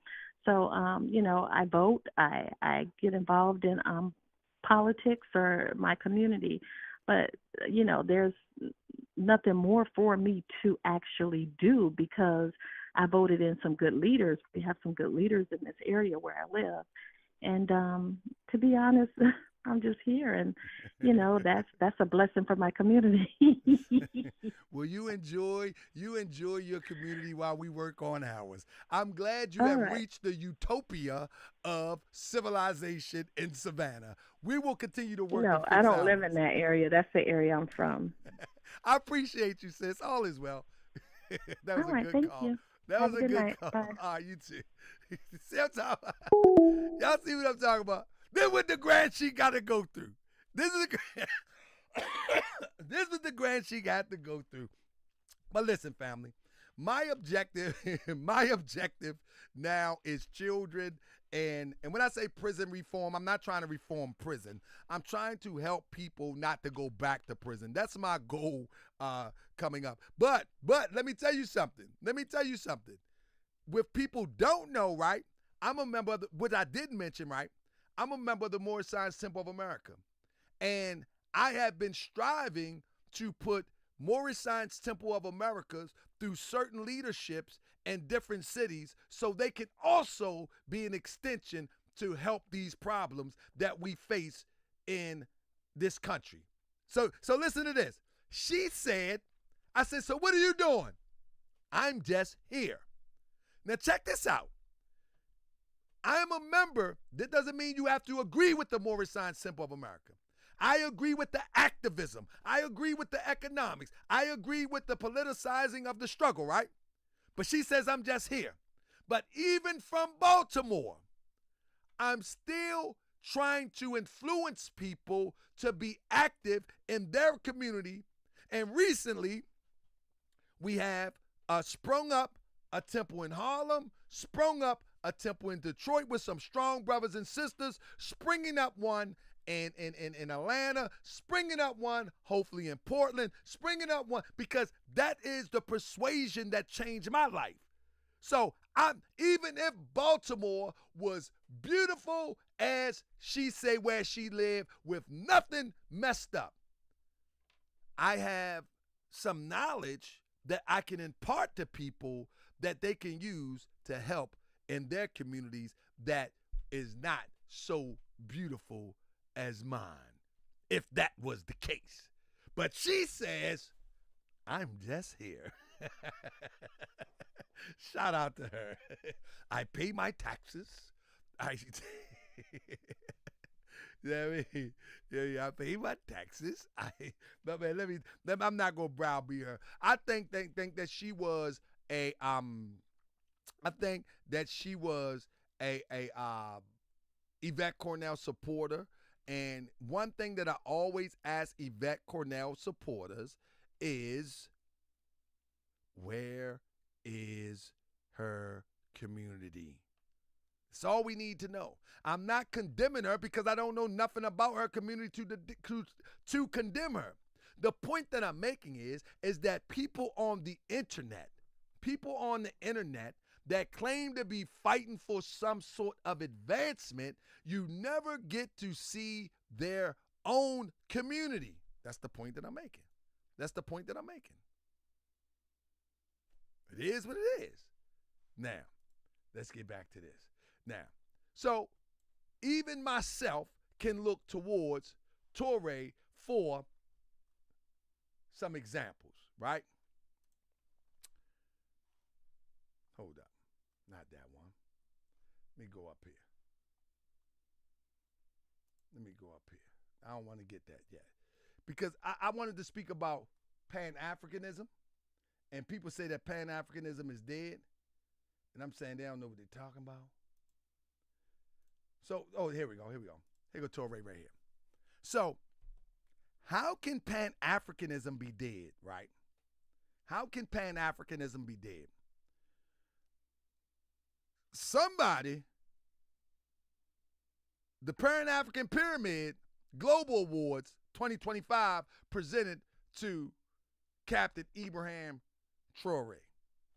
so I vote. I get involved in politics or my community. But, there's nothing more for me to actually do because I voted in some good leaders. We have some good leaders in this area where I live. And to be honest, I'm just here. And, that's a blessing for my community. Well, you enjoy your community while we work on ours. I'm glad you have reached the utopia of civilization in Savannah. We will continue to work. No, I don't live in that area. That's the area I'm from. I appreciate you, sis. All is well. That was all right, a good thank call. you. That Have was a a good good night. call. Bye. All right, you too. See what I'm talking about? Y'all see what I'm talking about? This is what the grand she got to go through. This is the grand she got to go through. But listen, family, my objective now is children. And when I say prison reform, I'm not trying to reform prison. I'm trying to help people not to go back to prison. That's my goal coming up. But let me tell you something. If people don't know, right, I'm a member of which I didn't mention, right, I'm a member of the Moorish Science Temple of America. And I have been striving to put Moorish Science Temple of Americas through certain leaderships in different cities so they can also be an extension to help these problems that we face in this country. So listen to this. She said, I said, so what are you doing? I'm just here. Now check this out. I am a member. That doesn't mean you have to agree with the Moorish Science Temple of America. I agree with the activism. I agree with the economics. I agree with the politicizing of the struggle, right? But she says I'm just here. But even from Baltimore, I'm still trying to influence people to be active in their community. And recently, we have sprung up a temple in Harlem, sprung up a temple in Detroit with some strong brothers and sisters, springing up one in Atlanta, springing up one, hopefully in Portland, springing up one, because that is the persuasion that changed my life. So even if Baltimore was beautiful as she say where she lived with nothing messed up, I have some knowledge that I can impart to people that they can use to help in their communities that is not so beautiful as mine, if that was the case. But she says, I'm just here. Shout out to her. I pay my taxes. I pay my taxes. But man, I'm not gonna browbeat her. I think that she was a Yvette Carnell supporter. And one thing that I always ask Yvette Carnell supporters is, where is her community? It's all we need to know. I'm not condemning her because I don't know nothing about her community to condemn her. The point that I'm making is that people on the internet that claim to be fighting for some sort of advancement, you never get to see their own community. That's the point that I'm making. It is what it is. Now, let's get back to this. Now, so even myself can look towards Traoré for some examples, right? Hold up. Not that one. Let me go up here. I don't want to get that yet. Because I wanted to speak about Pan-Africanism. And people say that Pan-Africanism is dead. And I'm saying they don't know what they're talking about. So, here we go. Here go Traoré right here. So, how can Pan-Africanism be dead, right? How can Pan-Africanism be dead? Somebody, the Pan-African Pyramid Global Awards 2025 presented to Captain Ibrahim Traoré.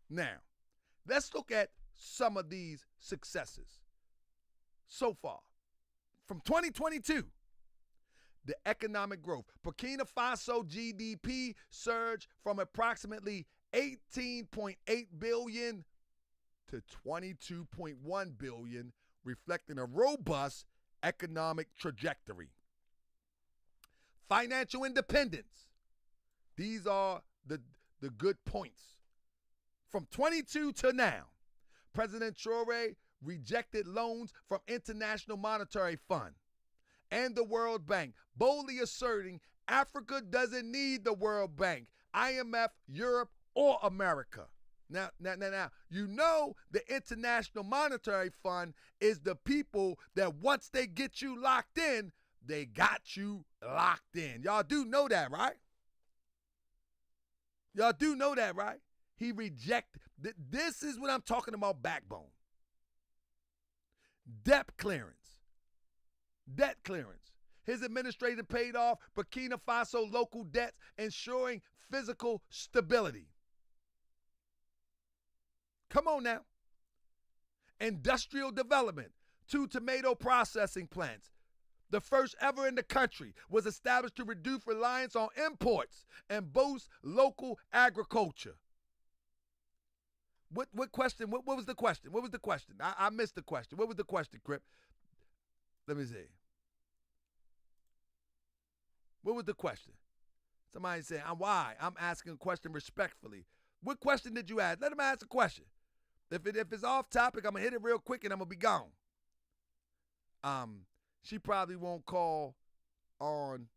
Now, let's look at some of these successes so far. From 2022, the economic growth. Burkina Faso GDP surged from approximately 18.8 billion to 22.1 billion, reflecting a robust economic trajectory. Financial independence. These are the good points. From 22 to now, President Traoré rejected loans from International Monetary Fund and the World Bank, boldly asserting Africa doesn't need the World Bank, IMF, Europe, or America. Now, you know the International Monetary Fund is the people that once they get you locked in, they got you locked in. Y'all do know that, right? He rejected. This is what I'm talking about, backbone. Debt clearance. His administration paid off Burkina Faso local debts, ensuring physical stability. Come on now. Industrial development. 2 tomato processing plants, the first ever in the country, was established to reduce reliance on imports and boost local agriculture. What question? What was the question? I missed the question. What was the question, Crip? Let me see. What was the question? Somebody said, why? I'm asking a question respectfully. What question did you ask? Let him ask a question. If it's off topic, I'm going to hit it real quick and I'm going to be gone. She probably won't call on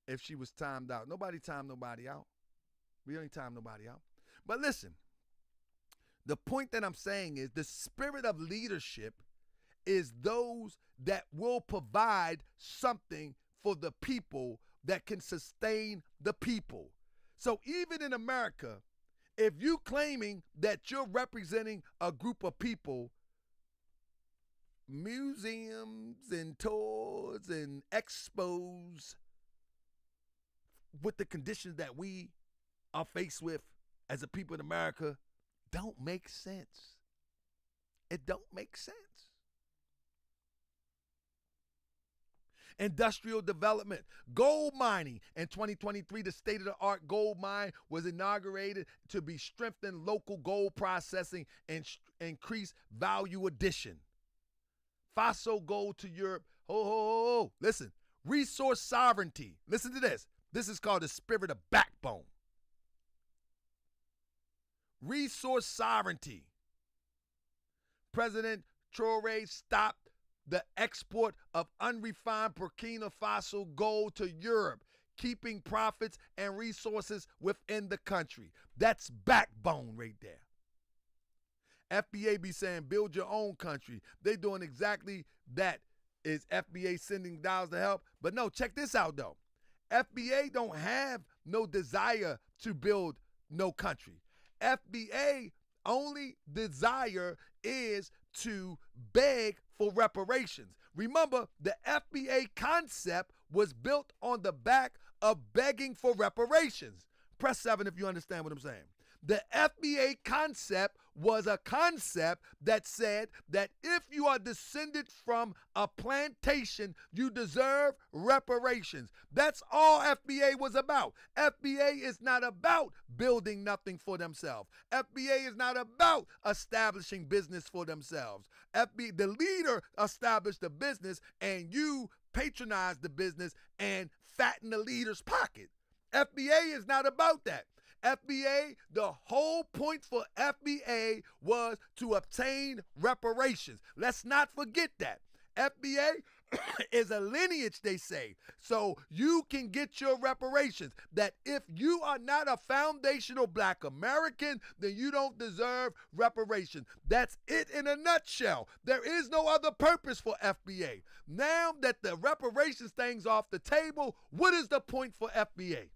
if she was timed out. Nobody timed nobody out. We only timed nobody out. But listen, the point that I'm saying is the spirit of leadership is those that will provide something for the people that can sustain the people. So even in America, if you claiming that you're representing a group of people, museums and tours and expos with the conditions that we are faced with as a people in America don't make sense. It don't make sense. Industrial development, gold mining. In 2023, the state-of-the-art gold mine was inaugurated to be strengthened local gold processing and increase value addition. Faso gold to Europe. Listen, resource sovereignty. Listen to this. This is called the spirit of backbone. Resource sovereignty. President Traoré stopped the export of unrefined Burkina Faso gold to Europe, keeping profits and resources within the country. That's backbone right there. FBA be saying build your own country. They doing exactly that. Is FBA sending dollars to help? But no, check this out though. FBA don't have no desire to build no country. FBA only desire is to beg for reparations. Remember, the FBA concept was built on the back of begging for reparations. Press 7 if you understand what I'm saying. The FBA concept was a concept that said that if you are descended from a plantation, you deserve reparations. That's all FBA was about. FBA is not about building nothing for themselves. FBA is not about establishing business for themselves. The leader established the business and you patronize the business and fatten the leader's pocket. FBA is not about that. FBA, the whole point for FBA was to obtain reparations. Let's not forget that. FBA is a lineage, they say, so you can get your reparations. That if you are not a foundational Black American, then you don't deserve reparations. That's it in a nutshell. There is no other purpose for FBA. Now that the reparations thing's off the table, what is the point for FBA?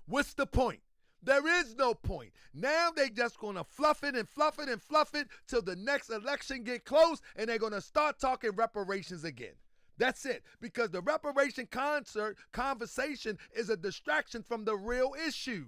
What's the point? There is no point. Now they just going to fluff it and fluff it and fluff it till the next election get close and they're going to start talking reparations again. That's it. Because the reparation conversation is a distraction from the real issues.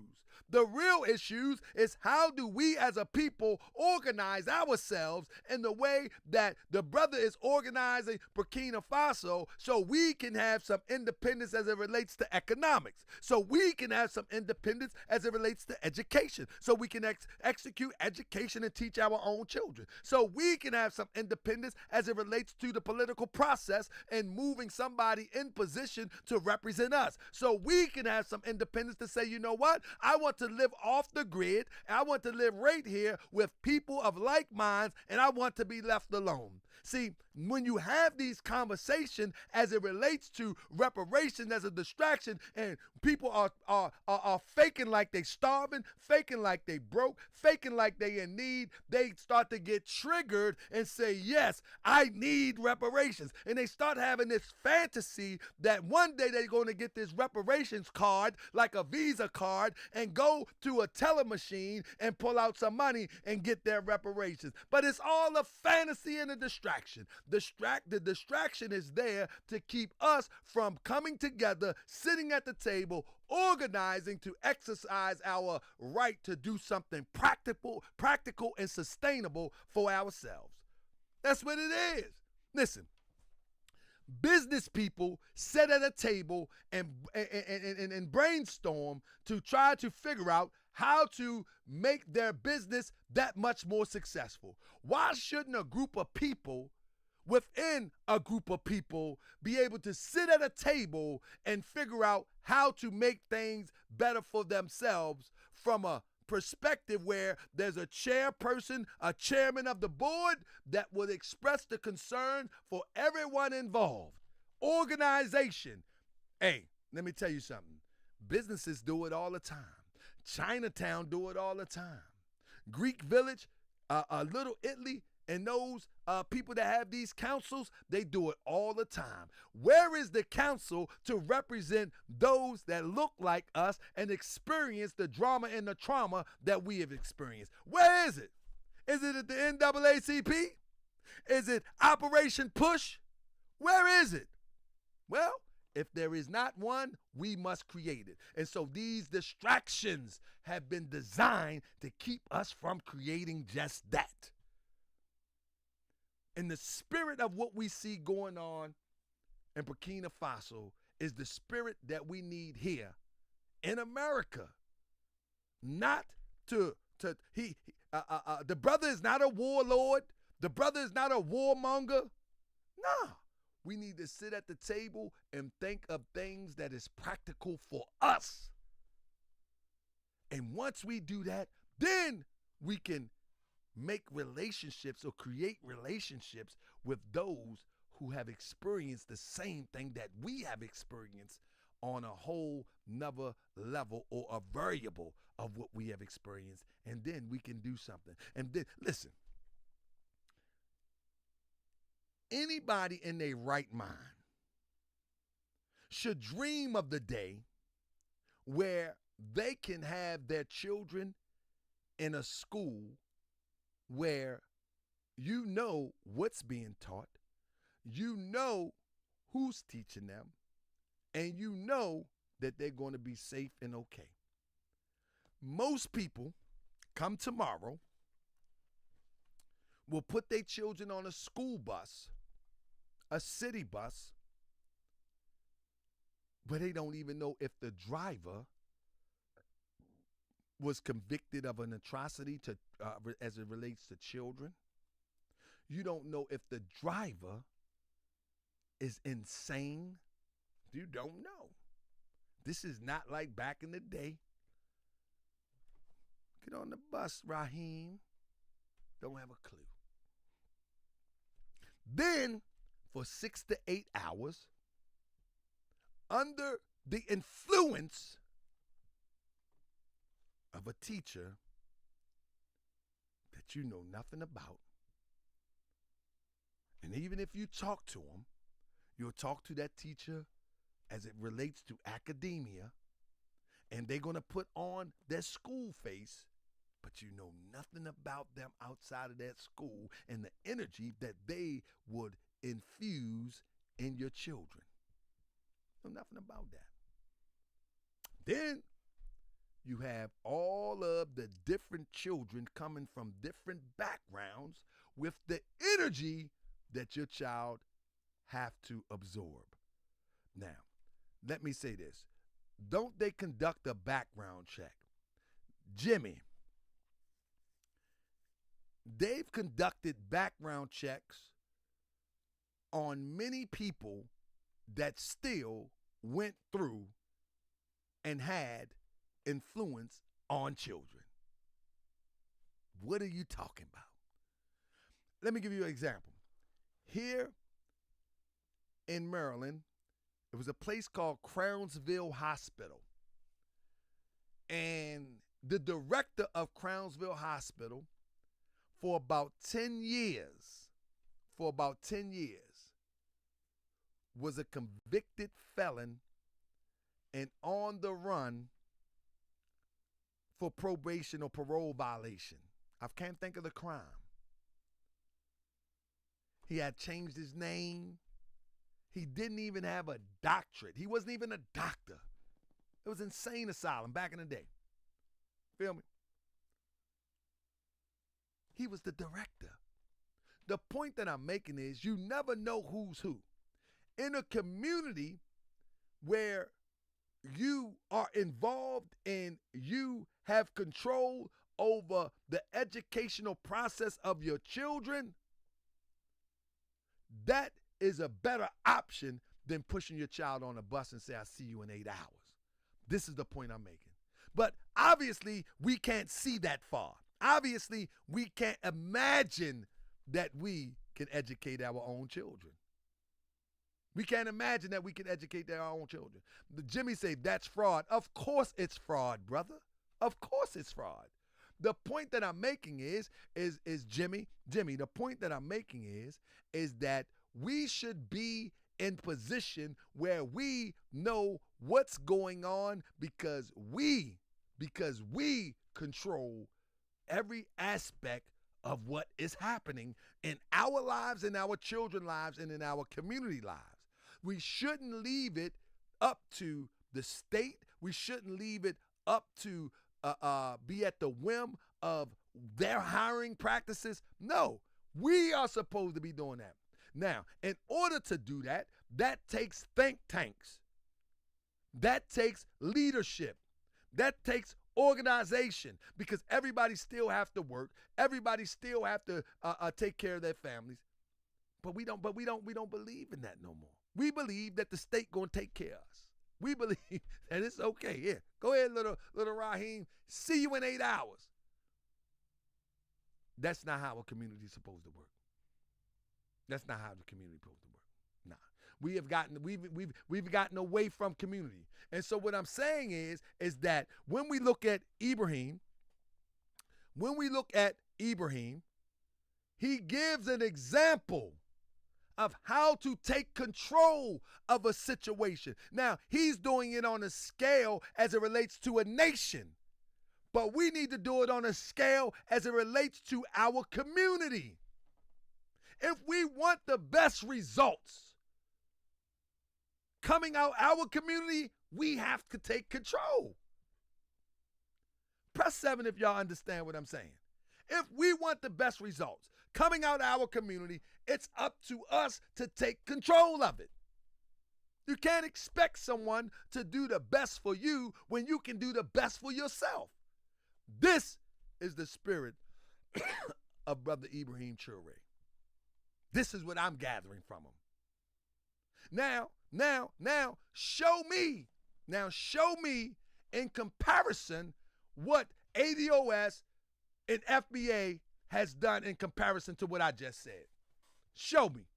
The real issues is how do we as a people organize ourselves in the way that the brother is organizing Burkina Faso so we can have some independence as it relates to economics. So we can have some independence as it relates to education. So we can execute education and teach our own children. So we can have some independence as it relates to the political process and moving somebody in position to represent us. So we can have some independence to say, you know what? I want to live off the grid. I want to live right here with people of like minds, and I want to be left alone. See, when you have these conversations as it relates to reparations as a distraction, and people are faking like they starving, faking like they broke, faking like they in need, they start to get triggered and say, yes, I need reparations. And they start having this fantasy that one day they're going to get this reparations card, like a Visa card, and go to a teller machine and pull out some money and get their reparations. But it's all a fantasy and a distraction. The distraction is there to keep us from coming together, sitting at the table, organizing to exercise our right to do something practical and sustainable for ourselves. That's what it is. Listen. Business people sit at a table and brainstorm to try to figure out how to make their business that much more successful. Why shouldn't a group of people within a group of people be able to sit at a table and figure out how to make things better for themselves from a perspective where there's a chairperson, a chairman of the board that would express the concern for everyone involved. Organization. Hey, let me tell you something. Businesses do it all the time. Chinatown do it all the time. Greek Village, Little Italy, and those people that have these councils, they do it all the time. Where is the council to represent those that look like us and experience the drama and the trauma that we have experienced? Where is it? Is it at the NAACP? Is it Operation Push? Where is it? Well, if there is not one, we must create it. And so these distractions have been designed to keep us from creating just that. And the spirit of what we see going on in Burkina Faso is the spirit that we need here in America. Not the brother is not a warlord. The brother is not a warmonger. No. We need to sit at the table and think of things that is practical for us. And once we do that, then we can make relationships or create relationships with those who have experienced the same thing that we have experienced on a whole nother level or a variable of what we have experienced. And then we can do something. And then, listen, anybody in their right mind should dream of the day where they can have their children in a school where you know what's being taught, you know who's teaching them, and you know that they're going to be safe and okay. Most people come tomorrow will put their children on a school bus, a city bus, but they don't even know if the driver was convicted of an atrocity as it relates to children. You don't know if the driver is insane. You don't know. This is not like back in the day. Get on the bus, Raheem. Don't have a clue. Then, for 6 to 8 hours, under the influence of a teacher that you know nothing about. And even if you talk to him, you'll talk to that teacher as it relates to academia, and they're going to put on their school face, but you know nothing about them outside of that school and the energy that they would infuse in your children. Know nothing about that. Then you have all of the different children coming from different backgrounds with the energy that your child have to absorb. Now, let me say this. Don't they conduct a background check? Jimmy, they've conducted background checks on many people that still went through and had influence on children. What are you talking about? Let me give you an example. Here in Maryland, it was a place called Crownsville Hospital. And the director of Crownsville Hospital for about 10 years, was a convicted felon and on the run for probation or parole violation. I can't think of the crime. He had changed his name. He didn't even have a doctorate. He wasn't even a doctor. It was insane asylum back in the day. Feel me? He was the director. The point that I'm making is you never know who's who. In a community where you are involved and you have control over the educational process of your children, that is a better option than pushing your child on a bus and say, I'll see you in 8 hours. This is the point I'm making. But obviously, we can't see that far. Obviously, we can't imagine that we can educate our own children. We can't imagine that we can educate our own children. The Jimmy say that's fraud. Of course it's fraud, brother. Of course it's fraud. The point that I'm making is Jimmy, the point that I'm making is that we should be in position where we know what's going on because we control every aspect of what is happening in our lives, in our children's lives, and in our community lives. We shouldn't leave it up to the state. We shouldn't leave it up to be at the whim of their hiring practices. No, we are supposed to be doing that. Now, in order to do that, that takes think tanks. That takes leadership. That takes organization, because everybody still have to work. Everybody still have to take care of their families. But we don't believe in that no more. We believe that the state gonna take care of us. We believe that it's okay. Yeah, go ahead, little Raheem. See you in 8 hours. That's not how a community is supposed to work. That's not how the community is supposed to work. Nah, we've gotten away from community. And so what I'm saying is that when we look at Ibrahim, he gives an example of how to take control of a situation. Now, he's doing it on a scale as it relates to a nation, but we need to do it on a scale as it relates to our community. If we want the best results coming out our community, we have to take control. Press 7 if y'all understand what I'm saying. If we want the best results coming out our community, it's up to us to take control of it. You can't expect someone to do the best for you when you can do the best for yourself. This is the spirit of Brother Ibrahim Traoré. This is what I'm gathering from him. Now, show me in comparison what ADOS and FBA has done in comparison to what I just said. Show me.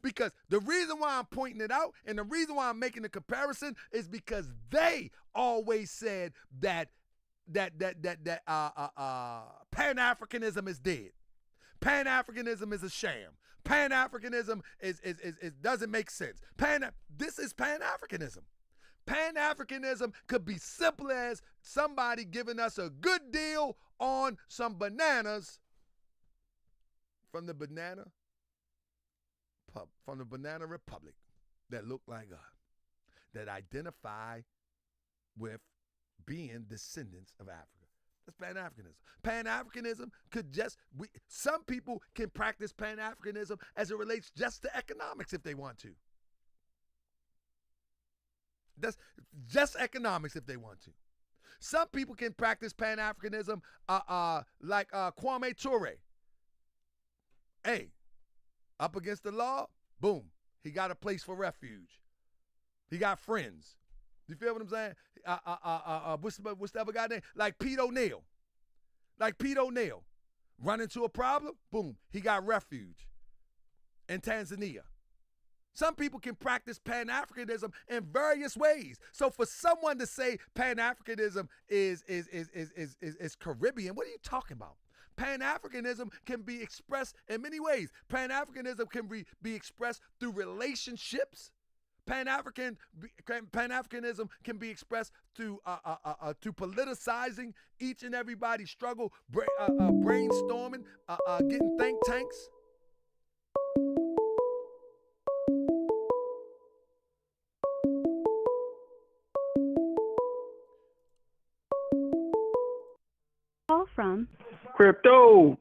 Because the reason why I'm pointing it out and the reason why I'm making the comparison is because they always said that Pan-Africanism is dead. Pan-Africanism is a sham. Pan-Africanism is doesn't make sense. This is Pan-Africanism. Pan-Africanism could be simple as somebody giving us a good deal on some bananas from the banana republic that look like us, that identify with being descendants of Africa. That's Pan-Africanism. Pan-Africanism could some people can practice Pan-Africanism as it relates just to economics if they want to. That's just economics if they want to. Some people can practice Pan-Africanism like Kwame Traoré. Hey, up against the law, boom, he got a place for refuge. He got friends. You feel what I'm saying? What's the other guy name? Like Pete O'Neill. Run into a problem, boom, he got refuge in Tanzania. Some people can practice Pan-Africanism in various ways. So for someone to say Pan-Africanism is Caribbean, what are you talking about? Pan-Africanism can be expressed in many ways. Pan-Africanism can be expressed through relationships. Pan-Africanism can be expressed through politicizing each and everybody's struggle, brainstorming, getting think tanks. Call from Crypto.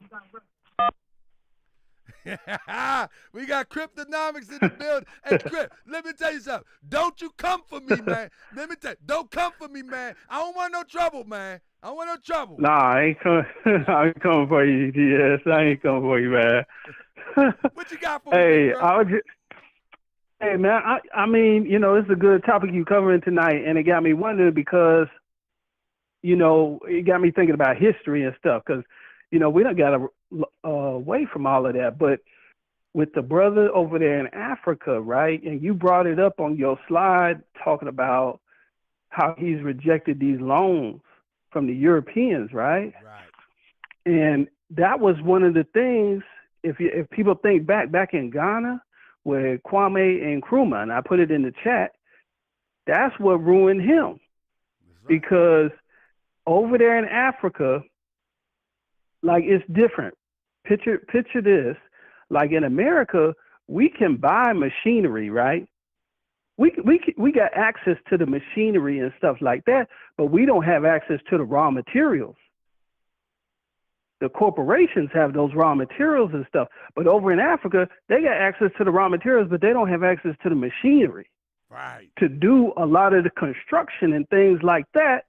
We got cryptonomics in the building. Hey, Crypt, let me tell you something. Don't you come for me, man. Don't come for me, man. I don't want no trouble, man. I don't want no trouble. Nah, I ain't coming for you, DS. I ain't coming for you, man. What you got for me, bro? Hey, man, I mean, you know, it's a good topic you covering tonight, and it got me wondering because, you know, it got me thinking about history and stuff because, you know, we don't got away from all of that. But with the brother over there in Africa, right, and you brought it up on your slide talking about how he's rejected these loans from the Europeans, right? Right. And that was one of the things, if people think back in Ghana with Kwame Nkrumah, and I put it in the chat, that's what ruined him. Right. Because over there in Africa, like it's different. Picture this. Like in America, we can buy machinery, right? We got access to the machinery and stuff like that, but we don't have access to the raw materials. The corporations have those raw materials and stuff, but over in Africa, they got access to the raw materials, but they don't have access to the machinery. Right. To do a lot of the construction and things like that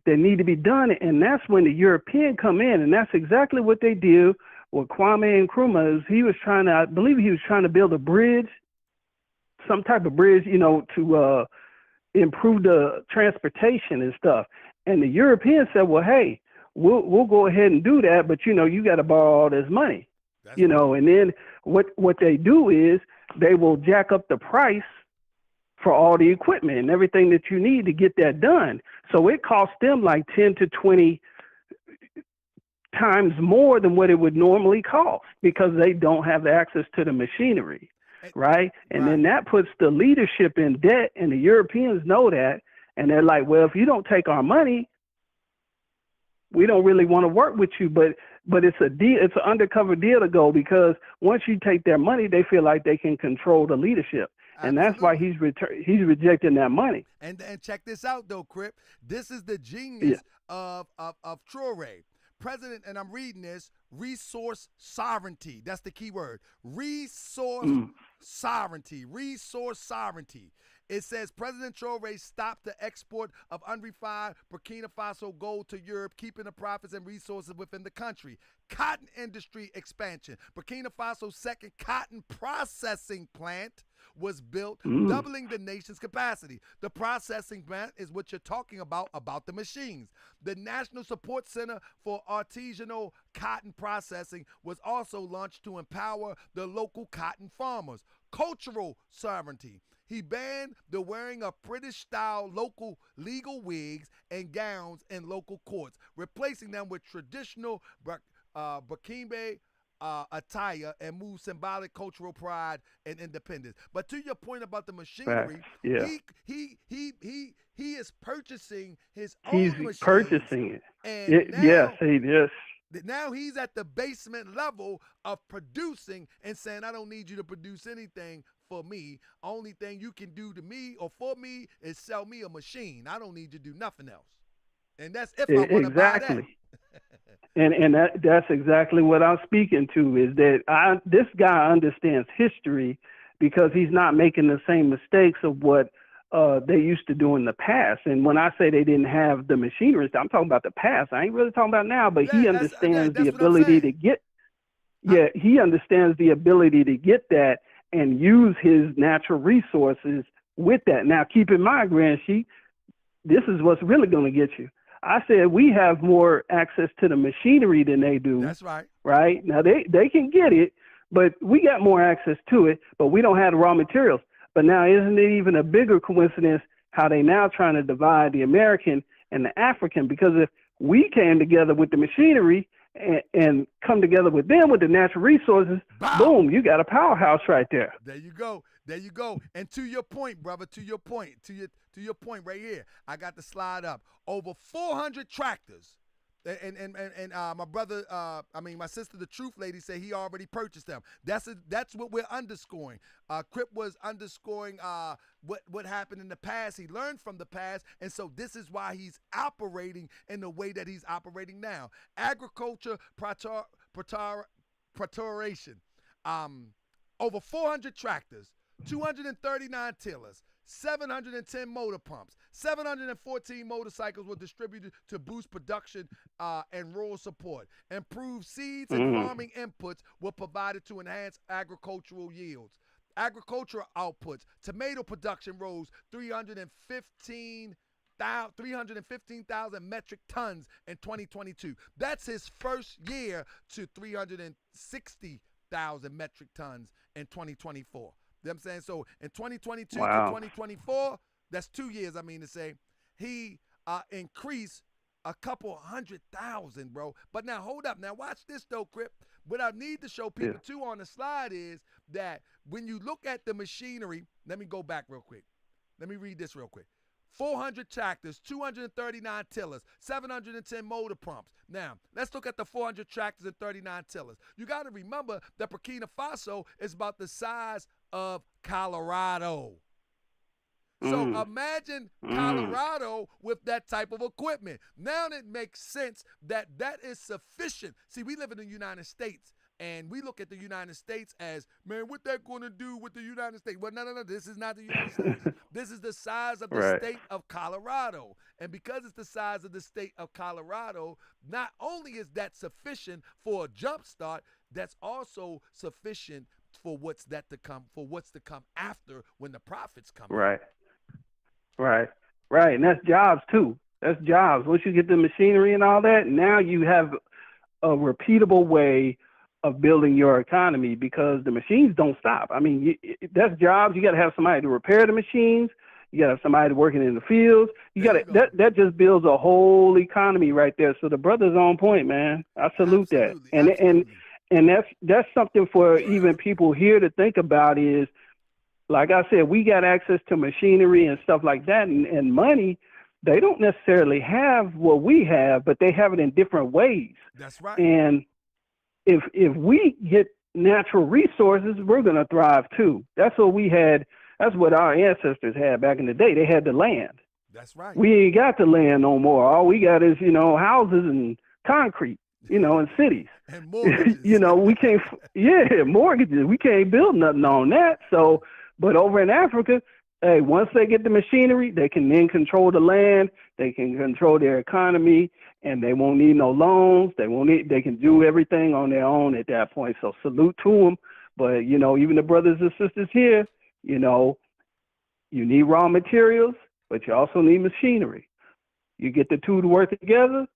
need to be done. And that's when the European come in. And that's exactly what they did with Kwame Nkrumah. I believe he was trying to build a bridge, some type of bridge, to improve the transportation and stuff. And the Europeans said, well, hey, we'll go ahead and do that, but you got to borrow all this money. That's And then what they do is they will jack up the price for all the equipment and everything that you need to get that done. So it costs them like 10 to 20 times more than what it would normally cost because they don't have the access to the machinery, right? And then that puts the leadership in debt, and the Europeans know that, and they're like, well, if you don't take our money, we don't really want to work with you. But it's a deal. It's an undercover deal to go, because once you take their money, they feel like they can control the leadership. And that's why he's rejecting that money. And check this out, though, Crip. This is the genius of Traoré. President, and I'm reading this, resource sovereignty. That's the key word. Resource sovereignty. Resource sovereignty. It says President Traoré stopped the export of unrefined Burkina Faso gold to Europe, keeping the profits and resources within the country. Cotton industry expansion. Burkina Faso's second cotton processing plant was built, doubling the nation's capacity. The processing plant is what you're talking about the machines. The National Support Center for Artisanal Cotton Processing was also launched to empower the local cotton farmers. Cultural sovereignty. He banned the wearing of British-style local legal wigs and gowns in local courts, replacing them with traditional Burkina attire, and move symbolic cultural pride and independence. But to your point about the machinery, he is purchasing his own machines. He's purchasing it. And yes, he is. Now he's at the basement level of producing and saying, I don't need you to produce anything for me. Only thing you can do to me or for me is sell me a machine. I don't need you to do nothing else. And that's if I want to buy that. And that's exactly what I'm speaking to, is that this guy understands history, because he's not making the same mistakes of what they used to do in the past. And when I say they didn't have the machinery, I'm talking about the past. I ain't really talking about now, but he understands the ability to get, he understands the ability to get that and use his natural resources with that. Now, keep in mind, Grand Sheik, this is what's really going to get you. I said we have more access to the machinery than they do. That's right. Right? Now, they can get it, but we got more access to it, but we don't have the raw materials. But now, isn't it even a bigger coincidence how they now trying to divide the American and the African? Because if we came together with the machinery and come together with them with the natural resources, boom, you got a powerhouse right there. There you go. There you go. And to your point, brother, to your point right here, I got the slide up. Over 400 tractors. And my brother, my sister, the Truth Lady, said he already purchased them. That's what we're underscoring. Crip was underscoring what happened in the past. He learned from the past, and so this is why he's operating in the way that he's operating now. Agriculture preparation. Over 400 tractors, 239 tillers, 710 motor pumps, 714 motorcycles were distributed to boost production and rural support. Improved seeds and farming inputs were provided to enhance agricultural yields. Agricultural outputs, tomato production rose 315,000 metric tons in 2022. That's his first year to 360,000 metric tons in 2024. You know what I'm saying? So in 2022 to 2024, that's 2 years, he increased a couple 100,000, bro. But now hold up. Now watch this though, Crip. What I need to show people too on the slide is that when you look at the machinery, let me go back real quick. Let me read this real quick. 400 tractors, 239 tillers, 710 motor pumps. Now, let's look at the 400 tractors and 39 tillers. You got to remember that Burkina Faso is about the size of Colorado. So imagine Colorado with that type of equipment. Now it makes sense that that is sufficient. See, we live in the United States, and we look at the United States as, man, what that going to do with the United States? Well, no, this is not the United States. This is the size of the state of Colorado. And because it's the size of the state of Colorado, not only is that sufficient for a jump start, that's also sufficient for what's to come after when the profits come. Right. And that's jobs too. That's jobs. Once you get the machinery and all that, now you have a repeatable way of building your economy because the machines don't stop. I mean, that's jobs. You got to have somebody to repair the machines. You got to have somebody working in the fields. That just builds a whole economy right there. So the brother's on point, man. I salute that. And that's something for even people here to think about is, like I said, we got access to machinery and stuff like that and money. They don't necessarily have what we have, but they have it in different ways. That's right. And if we get natural resources, we're going to thrive too. That's what we had. That's what our ancestors had back in the day. They had the land. That's right. We ain't got the land no more. All we got is, houses and concrete, in cities. And mortgages. We can't, mortgages. We can't build nothing on that. So, but over in Africa, hey, once they get the machinery, they can then control the land. They can control their economy, and they won't need no loans. They can do everything on their own at that point. So salute to them. But, even the brothers and sisters here, you need raw materials, but you also need machinery. You get the two to work together,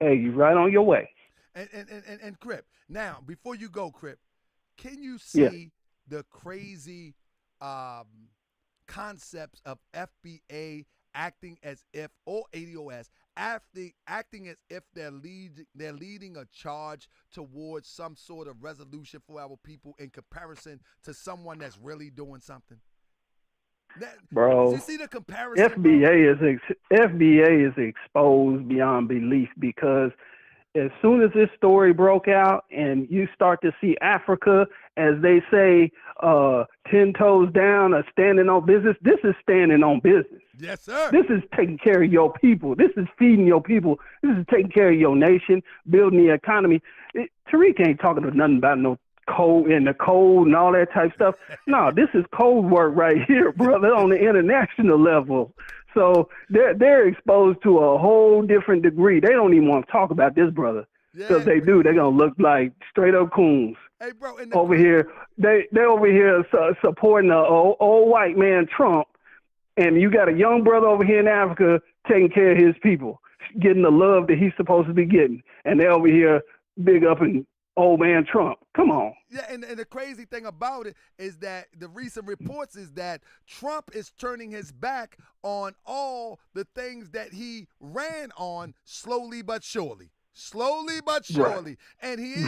hey, you're right on your way. And Crip, now, before you go, Crip, can you see the crazy concepts of FBA acting as if, or ADOS, acting as if they're leading a charge towards some sort of resolution for our people in comparison to someone that's really doing something? Bro, you see the comparison? FBA is exposed beyond belief because as soon as this story broke out and you start to see Africa, as they say, 10 toes down or standing on business, this is standing on business. Yes, sir. This is taking care of your people. This is feeding your people. This is taking care of your nation, building the economy. Tariq ain't talking to nothing about no code and the code and all that type stuff. No, this is code work right here, brother, on the international level. So they're exposed to a whole different degree. They don't even want to talk about this, brother, because they do. They're gonna look like straight up coons. Hey, bro, over here, they over here supporting the old white man Trump, and you got a young brother over here in Africa taking care of his people, getting the love that he's supposed to be getting, and they over here big up and old man Trump. Come on. Yeah, and the crazy thing about it is that the recent reports is that Trump is turning his back on all the things that he ran on slowly but surely. Right. And he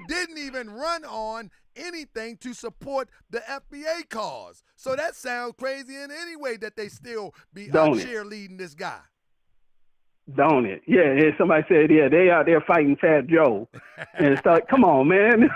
didn't even run on anything to support the FBA cause. So that sounds crazy in any way that they still be cheerleading this guy. Don't it? Yeah, somebody said, they out there fighting Fat Joe. And it's like, come on, man.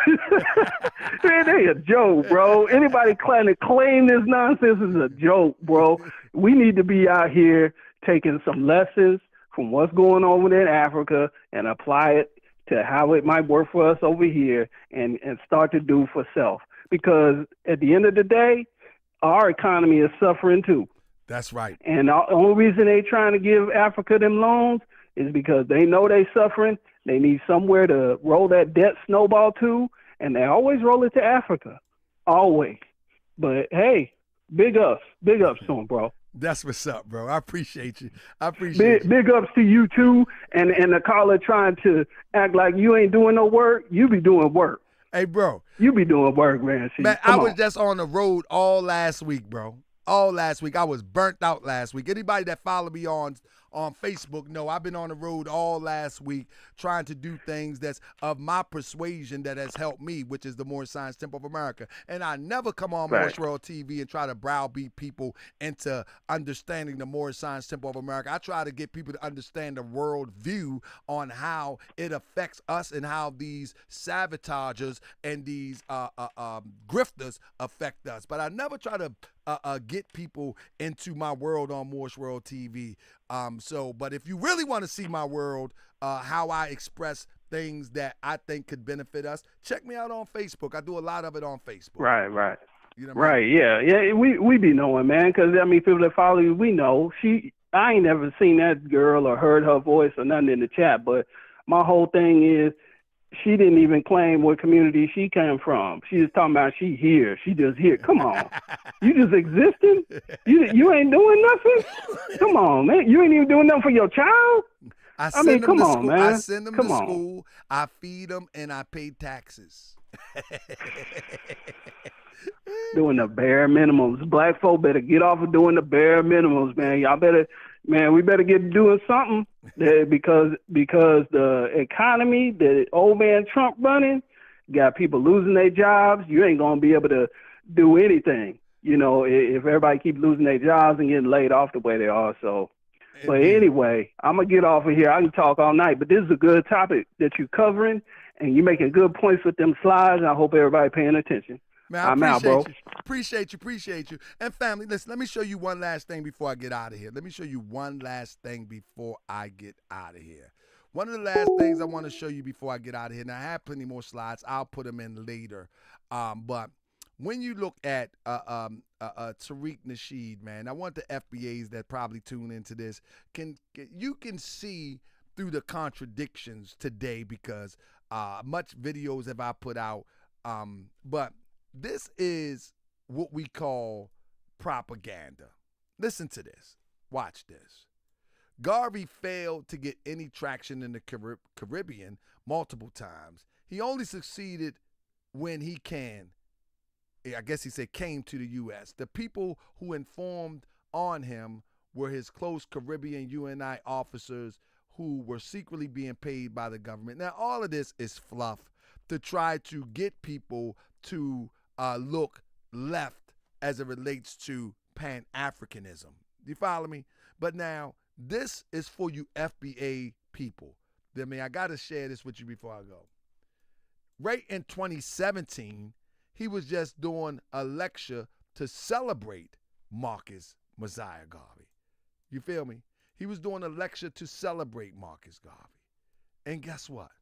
Man, they a joke, bro. Anybody claim this nonsense is a joke, bro. We need to be out here taking some lessons from what's going on within Africa and apply it to how it might work for us over here and start to do for self. Because at the end of the day, our economy is suffering too. That's right. And the only reason they trying to give Africa them loans is because they know they suffering. They need somewhere to roll that debt snowball to, and they always roll it to Africa. Always. But, hey, big ups to them, bro. That's what's up, bro. I appreciate you. Big ups to you, too, and the caller trying to act like you ain't doing no work. You be doing work. Hey, bro. You be doing work, man. I was just on the road all last week, bro. all last week. I was burnt out last week. Anybody that follow me on Facebook know I've been on the road all last week trying to do things that's of my persuasion that has helped me, which is the More Science Temple of America. And I never come on Right. More World TV and try to browbeat people into understanding the More Science Temple of America. I try to get people to understand the world view on how it affects us and how these sabotagers and these grifters affect us. But I never try to get people into my world on Morse World TV. But if you really want to see my world, how I express things that I think could benefit us, check me out on Facebook. I do a lot of it on Facebook. Right. You know what I mean? Right, yeah. We be knowing, man, because, I mean, people that follow you, we know. I ain't never seen that girl or heard her voice or nothing in the chat, but my whole thing is she didn't even claim what community she came from. She was talking about she here. She just here. Come on. You just existing? You ain't doing nothing? Come on, man. You ain't even doing nothing for your child? I mean, come on, man. I send them Come to on. school. I feed them, and I pay taxes. Doing the bare minimums. Black folk better get off of doing the bare minimums, man. We better get doing something because the economy that old man Trump running got people losing their jobs. You ain't gonna be able to do anything, if everybody keep losing their jobs and getting laid off the way they are. So, but anyway, I'm gonna get off of here. I can talk all night, but this is a good topic that you're covering, and you're making good points with them slides. And I hope everybody paying attention. Man, I I'm out, bro. Appreciate you. And family, listen, let me show you one last thing before I get out of here. One of the last things I want to show you before I get out of here. Now, I have plenty more slides. I'll put them in later. But when you look at Tariq Nasheed, man, I want the FBAs that probably tune into this, you can see through the contradictions today because much videos have I put out. But this is what we call propaganda. Listen to this. Watch this. Garvey failed to get any traction in the Caribbean multiple times. He only succeeded when he came to the U.S. The people who informed on him were his close Caribbean UNI officers who were secretly being paid by the government. Now, all of this is fluff to try to get people to look left as it relates to Pan-Africanism. You follow me? But now, this is for you FBA people. I got to share this with you before I go. Right in 2017, he was just doing a lecture to celebrate Marcus Mosiah Garvey. You feel me? He was doing a lecture to celebrate Marcus Garvey. And guess what?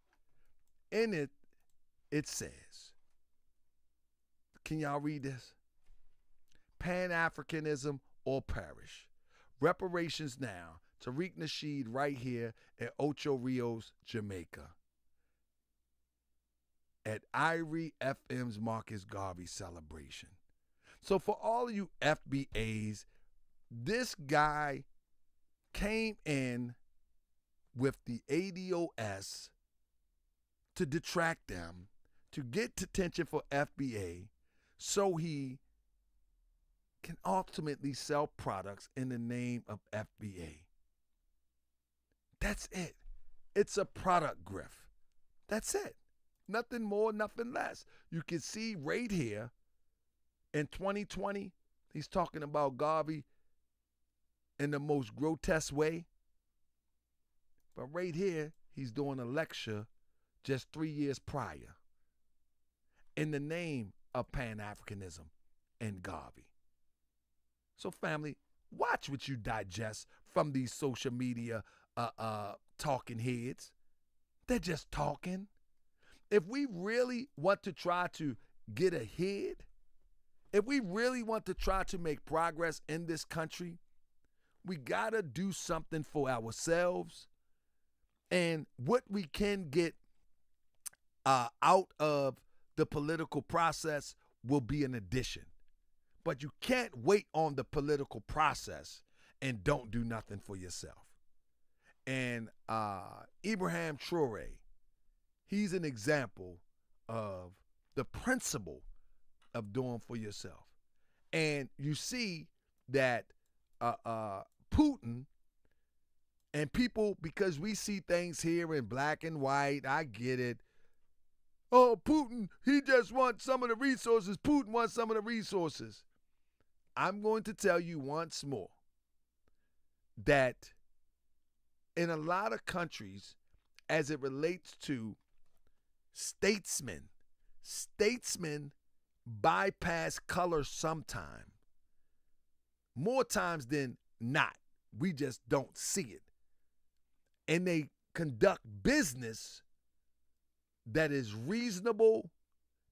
In it, it says, can y'all read this? Pan-Africanism or perish. Reparations now. Tariq Nasheed right here at Ocho Rios, Jamaica. At Irie FM's Marcus Garvey celebration. So for all of you FBAs, this guy came in with the ADOS to detract them, to get attention for FBA, so he can ultimately sell products in the name of FBA. That's it. It's a product grift. That's it. Nothing more, nothing less. You can see right here in 2020, he's talking about Garvey in the most grotesque way. But right here, he's doing a lecture just 3 years prior in the name of Pan-Africanism and Garvey. So family, watch what you digest from these social media talking heads. They're just talking. If we really want to try to get ahead, if we really want to try to make progress in this country, we got to do something for ourselves. And what we can get out of the political process will be an addition. But you can't wait on the political process and don't do nothing for yourself. And Ibrahim Traoré, he's an example of the principle of doing for yourself. And you see that Putin and people, because we see things here in black and white, I get it. Oh, Putin, he just wants some of the resources. Putin wants some of the resources. I'm going to tell you once more that in a lot of countries, as it relates to statesmen bypass color sometime. More times than not. We just don't see it. And they conduct business that is reasonable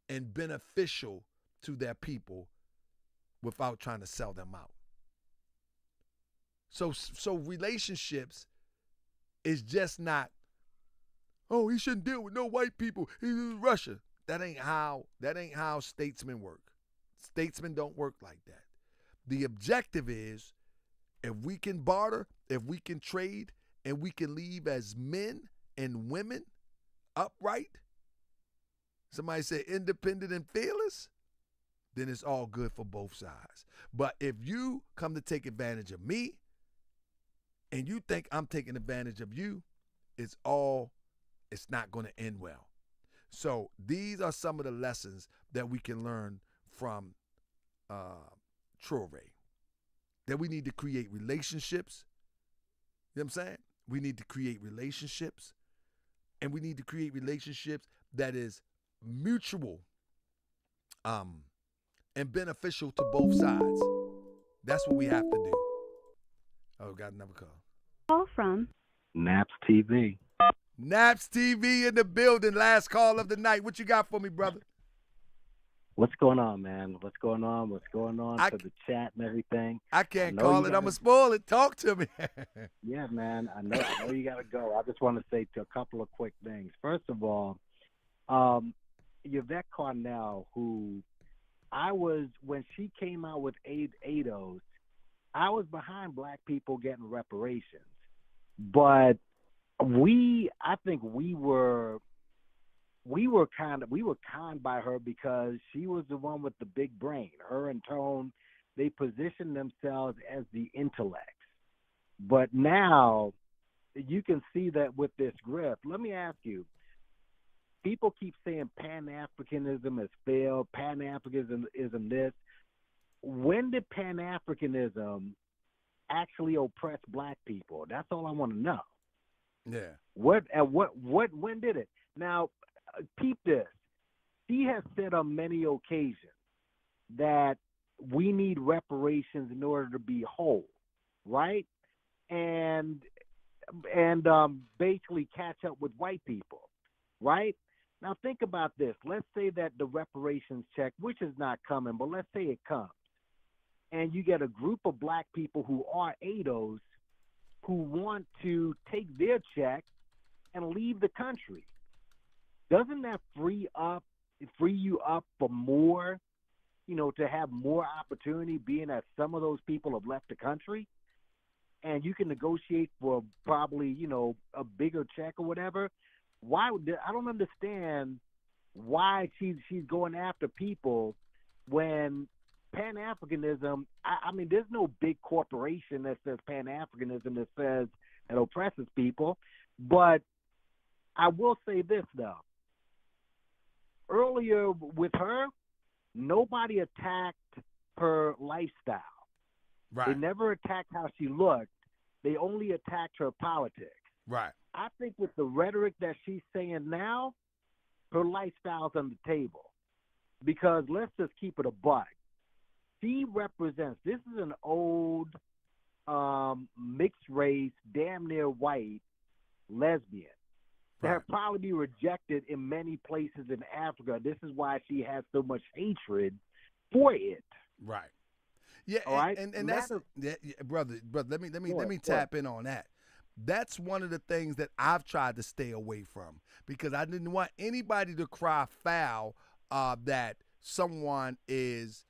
and beneficial to their people without trying to sell them out. So relationships is just not, oh, he shouldn't deal with no white people. He's Russia. That ain't how statesmen work. Statesmen don't work like that. The objective is, if we can barter, if we can trade, and we can leave as men and women upright, somebody said independent and fearless, then it's all good for both sides. But if you come to take advantage of me and you think I'm taking advantage of you, it's not going to end well. So these are some of the lessons that we can learn from Traoré. That we need to create relationships. You know what I'm saying? We need to create relationships. And we need to create relationships that is mutual and beneficial to both sides. That's what we have to do. Oh, got another call. Call from Naps TV. Naps TV in the building. Last call of the night. What you got for me, brother? What's going on, man? What's going on for the chat and everything? I can't call it. I'm going to spoil it. Talk to me. Yeah, man. I know you got to go. I just want to say a couple of quick things. First of all, Yvette Carnell, who when she came out with ADOS, I was behind black people getting reparations. But I think we were conned by her because she was the one with the big brain. Her and Tone, they positioned themselves as the intellects. But now you can see that with this grift. Let me ask you, people keep saying Pan-Africanism has failed, Pan-Africanism this. When did Pan-Africanism actually oppress black people? That's all I want to know. Yeah. When did it? Now, peep this. She has said on many occasions that we need reparations in order to be whole, right? And basically catch up with white people, right? Now think about this. Let's say that the reparations check, which is not coming, but let's say it comes, and you get a group of black people who are ADOS who want to take their check and leave the country. Doesn't that free you up for more, to have more opportunity, being that some of those people have left the country, and you can negotiate for probably, a bigger check or whatever? I don't understand why she's going after people when Pan-Africanism, I mean, there's no big corporation that says Pan-Africanism that says it oppresses people. But I will say this, though. Earlier with her, nobody attacked her lifestyle. Right. They never attacked how she looked. They only attacked her politics. Right. I think with the rhetoric that she's saying now, her lifestyle's on the table. Because let's just keep it a buck. She represents, this is an old mixed race, damn near white lesbian. That Right. probably be rejected in many places in Africa. This is why she has so much hatred for it. Right. Yeah. All right. And that's brother. Let me tap in on that. That's one of the things that I've tried to stay away from, because I didn't want anybody to cry foul that someone is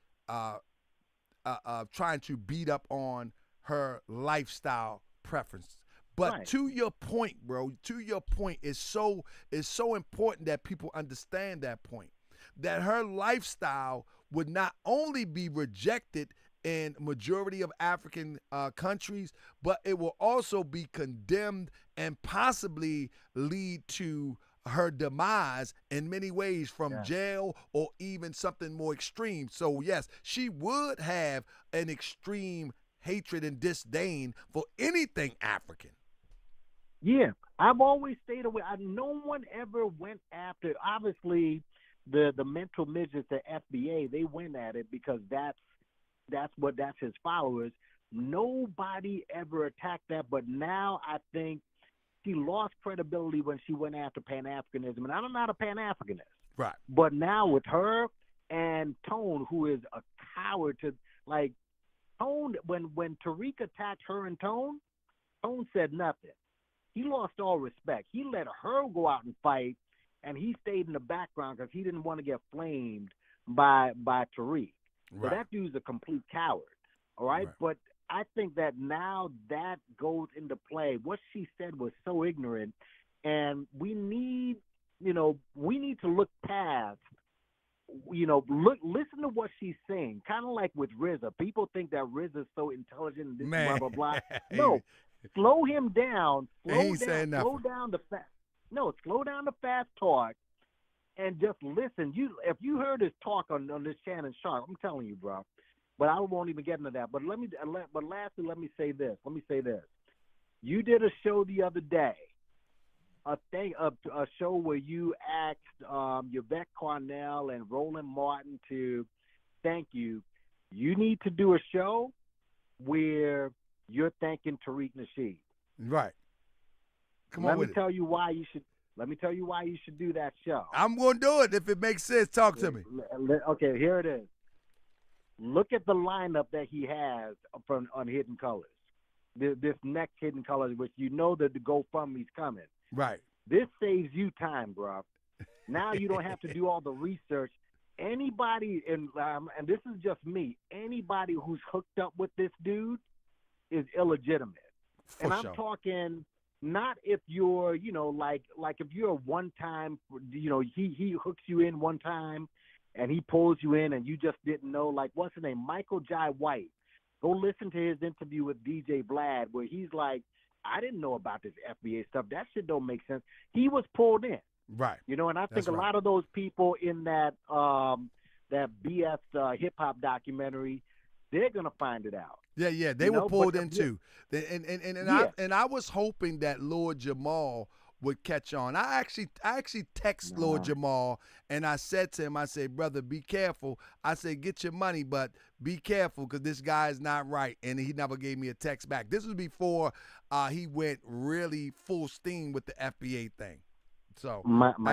trying to beat up on her lifestyle preferences. But Right. to your point, bro, it's so important that people understand that point, that her lifestyle would not only be rejected in majority of African countries, but it will also be condemned and possibly lead to her demise in many ways, from jail or even something more extreme. So yes, she would have an extreme hatred and disdain for anything African. Yeah, I've always stayed away. No one ever went after. Obviously, the mental midgets at FBA, they went at it because that's his followers. Nobody ever attacked that, but now I think she lost credibility when she went after Pan-Africanism, and I'm not a Pan-Africanist. Right. But now with her and Tone, who is a coward to, like, Tone, when Tariq attacked her and Tone said nothing. He lost all respect. He let her go out and fight, and he stayed in the background because he didn't want to get flamed by Tariq. Right. So that dude's a complete coward, all right? But I think that now that goes into play. What she said was so ignorant, and we need to look past, listen to what she's saying. Kind of like with RZA. People think that RZA is so intelligent and this blah, blah, blah. No, slow him down. Slow down the fast talk and just listen. If you heard his talk on this Shannon Sharp, I'm telling you, bro. But I won't even get into that. But lastly, let me say this. You did a show the other day, a show where you asked Yvette, Carnell, and Roland Martin to thank you. You need to do a show where you're thanking Tariq Nasheed. Right. Let me tell you why you should do that show. I'm going to do it if it makes sense. Talk to me. Okay, here it is. Look at the lineup that he has on Hidden Colors. This next Hidden Colors, which you know that the GoFundMe's coming. Right. This saves you time, bro. Now you don't have to do all the research. Anybody, and this is just me, anybody who's hooked up with this dude is illegitimate. And I'm talking not if you're, like if you're a one-time, he hooks you in one time and he pulls you in and you just didn't know, like, what's his name? Michael Jai White. Go listen to his interview with DJ Vlad where he's like, I didn't know about this FBA stuff. That shit don't make sense. He was pulled in. Right. And I think a lot of those people in that BS hip-hop documentary, they're going to find it out. Yeah, they were pulled in too. And I was hoping that Lord Jamal would catch on. I actually text Lord Jamal and I said to him, I said, brother, be careful. I said, get your money, but be careful because this guy is not right. And he never gave me a text back. This was before he went really full steam with the FBA thing. So,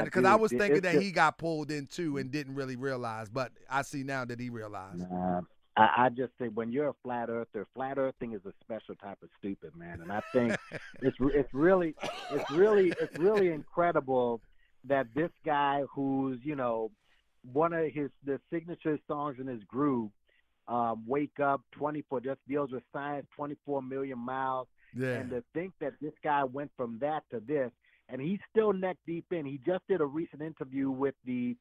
because I was thinking that he got pulled in too and didn't really realize, but I see now that he realized. I just think when you're a flat earther, flat earthing is a special type of stupid, man. And I think it's really incredible that this guy who's, one of the signature songs in his group, Wake Up 24, just deals with science, 24 million miles. Yeah. And to think that this guy went from that to this, and he's still neck deep in. He just did a recent interview with the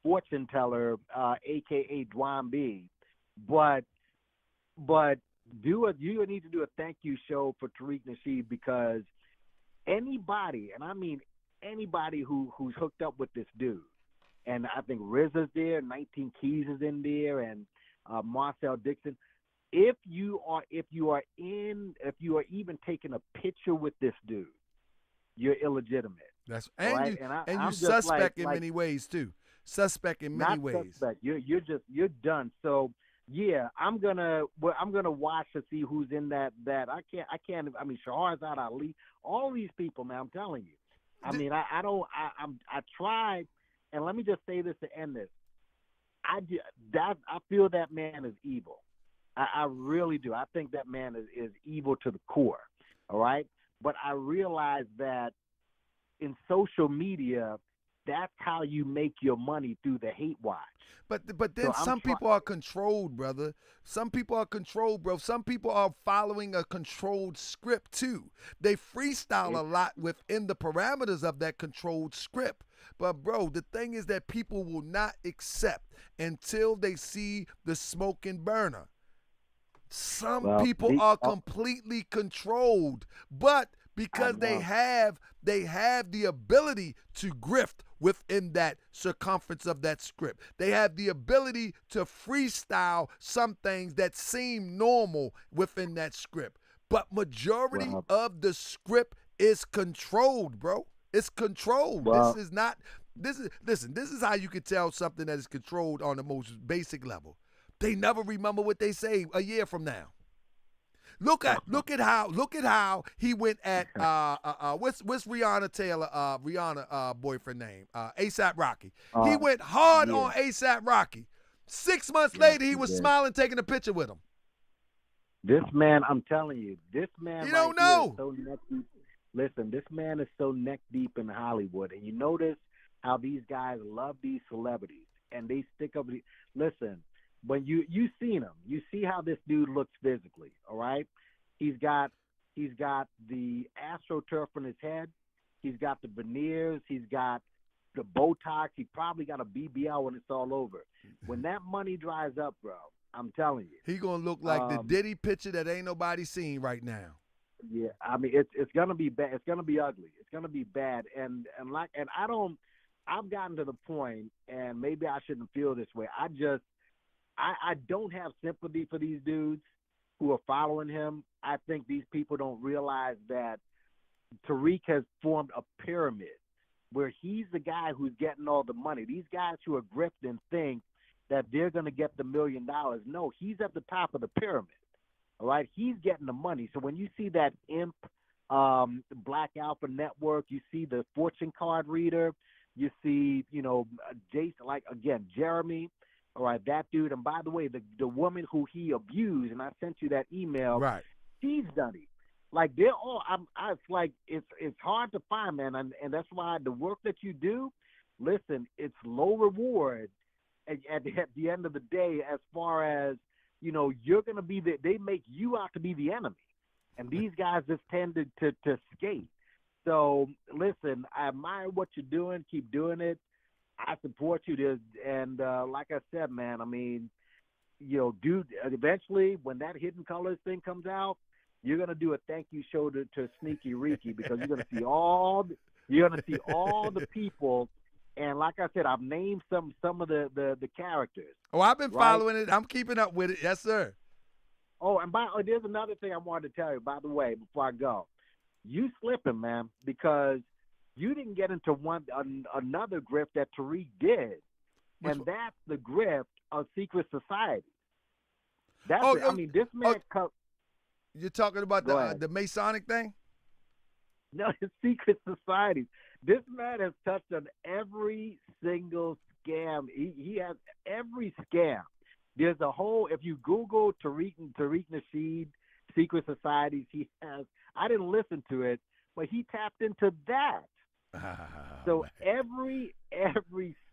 fortune teller, a.k.a. Dwan B. But you need to do a thank you show for Tariq Nasheed because anybody, and I mean anybody who's hooked up with this dude, and I think RZA's there, 19 Keys is in there, and Marcel Dixon. If you are even taking a picture with this dude, you're illegitimate. I'm suspect in many ways too. Suspect in many ways. Suspect. You're done. So. Yeah, I'm gonna watch to see who's in that. I can't. I mean, Shahrazad Ali, all these people, man. I'm telling you. I tried, and let me just say this to end this. I feel that man is evil. I really do. I think that man is evil to the core. All right, but I realize that in social media, that's how you make your money through the hate watch. But then some people are controlled, brother. Some people are controlled, bro. Some people are following a controlled script too. They freestyle a lot within the parameters of that controlled script. But bro, the thing is that people will not accept until they see the smoking burner. Some people are completely controlled, but because they have the ability to grift within that circumference of that script. They have the ability to freestyle some things that seem normal within that script. But majority of the script is controlled, bro. It's controlled. This is how you can tell something that is controlled on the most basic level. They never remember what they say a year from now. Look at how he went at what's Rihanna Taylor boyfriend name ASAP Rocky. He went hard on ASAP Rocky. 6 months later, he was smiling, taking a picture with him. This man, I'm telling you, this man. You don't know. So neck deep. Listen, this man is so neck deep in Hollywood, and you notice how these guys love these celebrities, and they stick up. Listen. When you seen him, you see how this dude looks physically. All right, he's got the AstroTurf on his head. He's got the veneers. He's got the Botox. He probably got a BBL when it's all over. When that money dries up, bro, I'm telling you, he gonna look like the Diddy picture that ain't nobody seen right now. Yeah, I mean it's gonna be bad. It's gonna be ugly. It's gonna be bad. And I've gotten to the point, and maybe I shouldn't feel this way. I don't have sympathy for these dudes who are following him. I think these people don't realize that Tariq has formed a pyramid where he's the guy who's getting all the money. These guys who are grifting think that they're going to get the $1 million. No, he's at the top of the pyramid. All right? He's getting the money. So when you see that imp Black Alpha Network, you see the fortune card reader, you see, Jason, Jeremy. All right, that dude. And by the way, the woman who he abused, and I sent you that email. Right. She's done it. Like they're all. It's hard to find, man, and that's why the work that you do. Listen, it's low reward at the end of the day. As far as you're gonna be they make you out to be the enemy, and these guys just tend to skate. So listen, I admire what you're doing. Keep doing it. I support you, and like I said, man, I mean, dude, eventually when that Hidden Colors thing comes out, you're gonna do a thank you show to Sneaky Ricky because you're gonna see all the people, and like I said, I've named some of the characters. Oh, I've been following it. I'm keeping up with it. Yes, sir. Oh, and there's another thing I wanted to tell you, by the way, before I go. You slipping, man, because you didn't get into another grift that Tariq did, and that's the grift of secret society. That's I mean, this man. You're talking about the Masonic thing? No, it's secret societies. This man has touched on every single scam. He has every scam. There's a whole. If you Google Tariq Nasheed secret societies, he has. I didn't listen to it, but he tapped into that. So every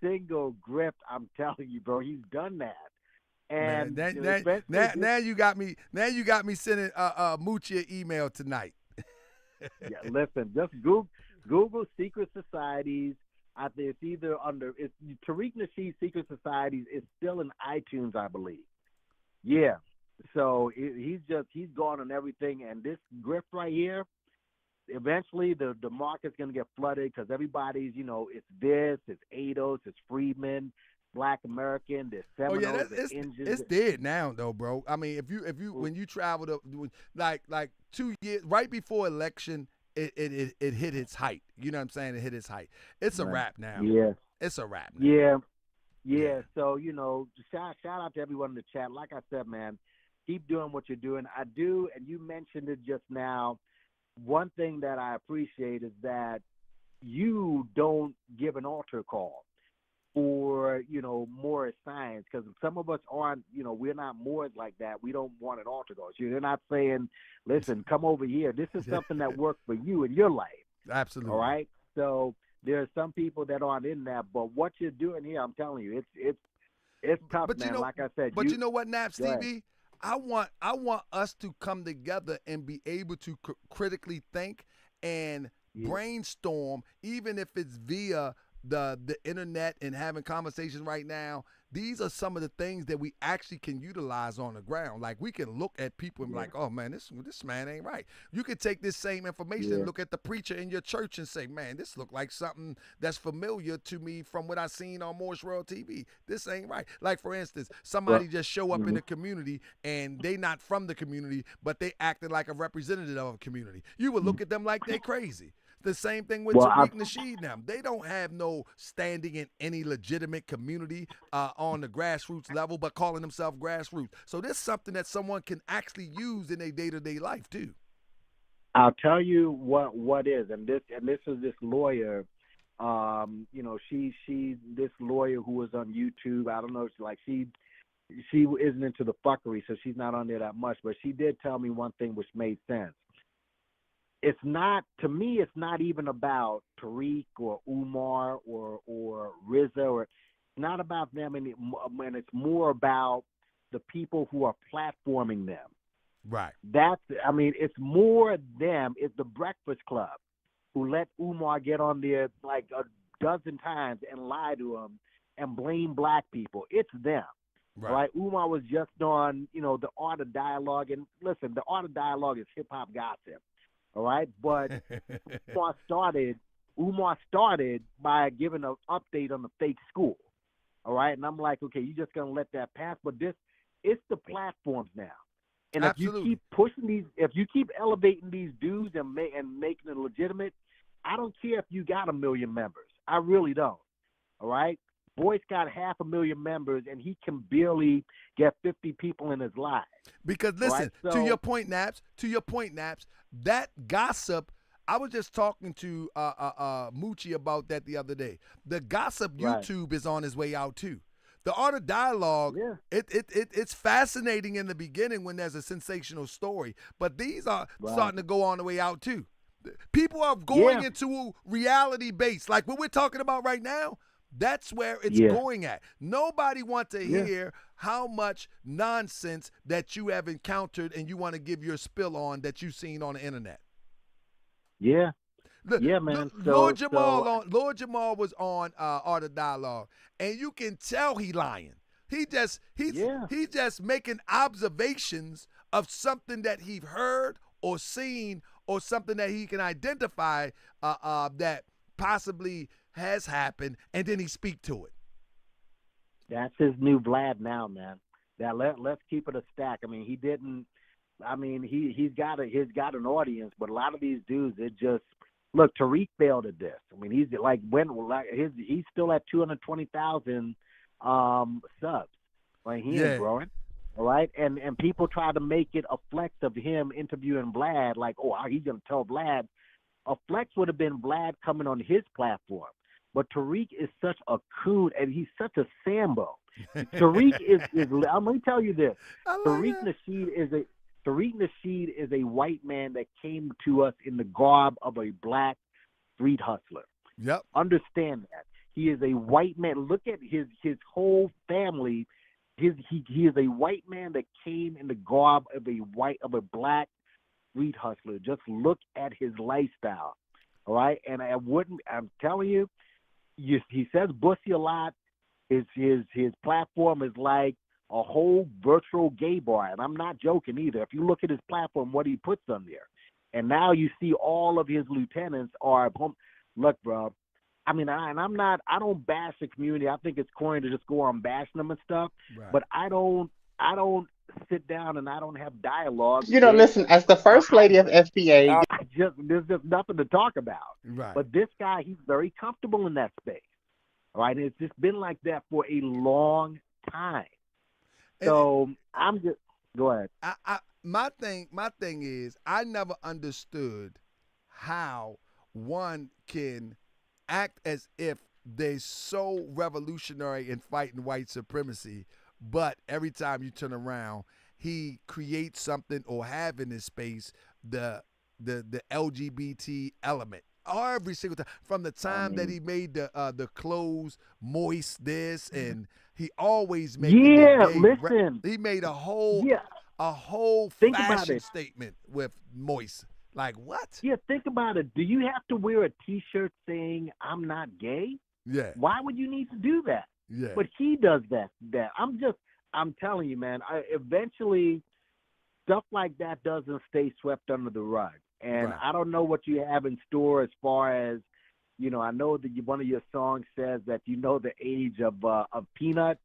single grift, I'm telling you, bro, he's done that. And now you got me sending Moochie an email tonight. Yeah, listen, just Google secret societies. I think it's either Tariq Nasheed Secret Societies is still in iTunes, I believe. Yeah, so he's gone on everything, and this grift right here. Eventually, the market's going to get flooded because everybody's, it's ADOS, it's Freedmen, Black American, there's Seminoles, it's dead now, though, bro. I mean, if you when you travel to like 2 years right before election, it hit its height. You know what I'm saying? It hit its height. It's a wrap now. Yeah, it's a wrap now. Yeah. So shout out to everyone in the chat. Like I said, man, keep doing what you're doing. I do, and you mentioned it just now. One thing that I appreciate is that you don't give an altar call for, more science, because some of us aren't, we're not more like that. We don't want an altar call. You're not saying, listen, come over here. This is something that worked for you in your life. Absolutely. All right. So there are some people that aren't in that, but what you're doing here, I'm telling you, it's tough, man. Like I said. But you know what, Naps TV? I want us to come together and be able to critically think and brainstorm, even if it's via the internet and having conversations right now. these are some of the things that we actually can utilize on the ground. Like, we can look at people and be like, oh man, this man ain't right. You could take this same information and look at the preacher in your church and say, man, this look like something that's familiar to me from what I seen on Morris World TV. This ain't right. Like, for instance, somebody just show up in the community and they not from the community, but they acted like a representative of a community. You would look at them like they crazy. The same thing with Tariq Nasheed now. They don't have no standing in any legitimate community on the grassroots level, but calling themselves grassroots. So this is something that someone can actually use in their day-to-day life too. I'll tell you what is, and this is this lawyer. This lawyer who was on YouTube. I don't know. She isn't into the fuckery, so she's not on there that much. But she did tell me one thing which made sense. It's not, to me, it's not even about Tariq or Umar or Rizza, or it's not about them, and it's more about the people who are platforming them. Right. It's more them. It's the Breakfast Club who let Umar get on there like a dozen times and lie to him and blame black people. It's them. Right. Umar was just on, the Art of Dialogue. And listen, the Art of Dialogue is hip-hop gossip. All right, but Umar started by giving an update on the fake school. All right, and I'm like, okay, you're just gonna let that pass? But it's the platforms now, and Absolutely. If you keep pushing these, if you keep elevating these dudes and making it legitimate, I don't care if you got 1 million members. I really don't. All right, Boy's got 500,000 members, and he can barely get 50 people in his live. Because listen, to your point, Naps, that gossip, I was just talking to Moochie about that the other day. The gossip YouTube is on his way out too. The Art of Dialogue, it's fascinating in the beginning when there's a sensational story, but these are starting to go on the way out too. People are going into reality based, like what we're talking about right now. That's where it's going at. Nobody wants to hear how much nonsense that you have encountered and you want to give your spill on that you've seen on the internet. Yeah. Man. Lord Jamal was on Art of Dialogue, and you can tell he lying. He's just making observations of something that he heard or seen or something that he can identify that possibly has happened, and then he speak to it. That's his new Vlad now, man. Let's keep it a stack. I mean, he's got an audience, but a lot of these dudes, look, Tariq failed at this. I mean, he's still at 220,000 subs. Like, he ain't growing. All right, and people try to make it a flex of him interviewing Vlad, like, oh, he's gonna tell Vlad. A flex would have been Vlad coming on his platform. But Tariq is such a coon, and he's such a Sambo. Tariq is I'm going to tell you this. Tariq Nasheed is a white man that came to us in the garb of a black street hustler. Yep. Understand that. He is a white man. Look at his whole family. He is a white man that came in the garb of a black street hustler. Just look at his lifestyle. All right? And I'm telling you, he says bussy a lot. His platform is like a whole virtual gay bar, and I'm not joking either. If you look at his platform, what he puts on there, and now you see all of his lieutenants are. Look, bro. I mean, I don't bash the community. I think it's corny to just go on bashing them and stuff. Right. But I don't sit down and I don't have dialogue. Listen, as the first lady of FBA, there's just nothing to talk about. Right. But this guy, he's very comfortable in that space. All right, and it's just been like that for a long time. So I'm just go ahead. My thing is, I never understood how one can act as if they're so revolutionary in fighting white supremacy, but every time you turn around, he creates something or have in his space the LGBT element. Every single time, from the time that he made the clothes moist, and he always made he made a whole fashion statement with moist. Like, what? Yeah, think about it. Do you have to wear a T-shirt saying I'm not gay? Yeah. Why would you need to do that? Yeah. But he does that. I'm telling you, man, eventually stuff like that doesn't stay swept under the rug. And Right. I don't know what you have in store as far as, I know that one of your songs says that you know the age of Peanut.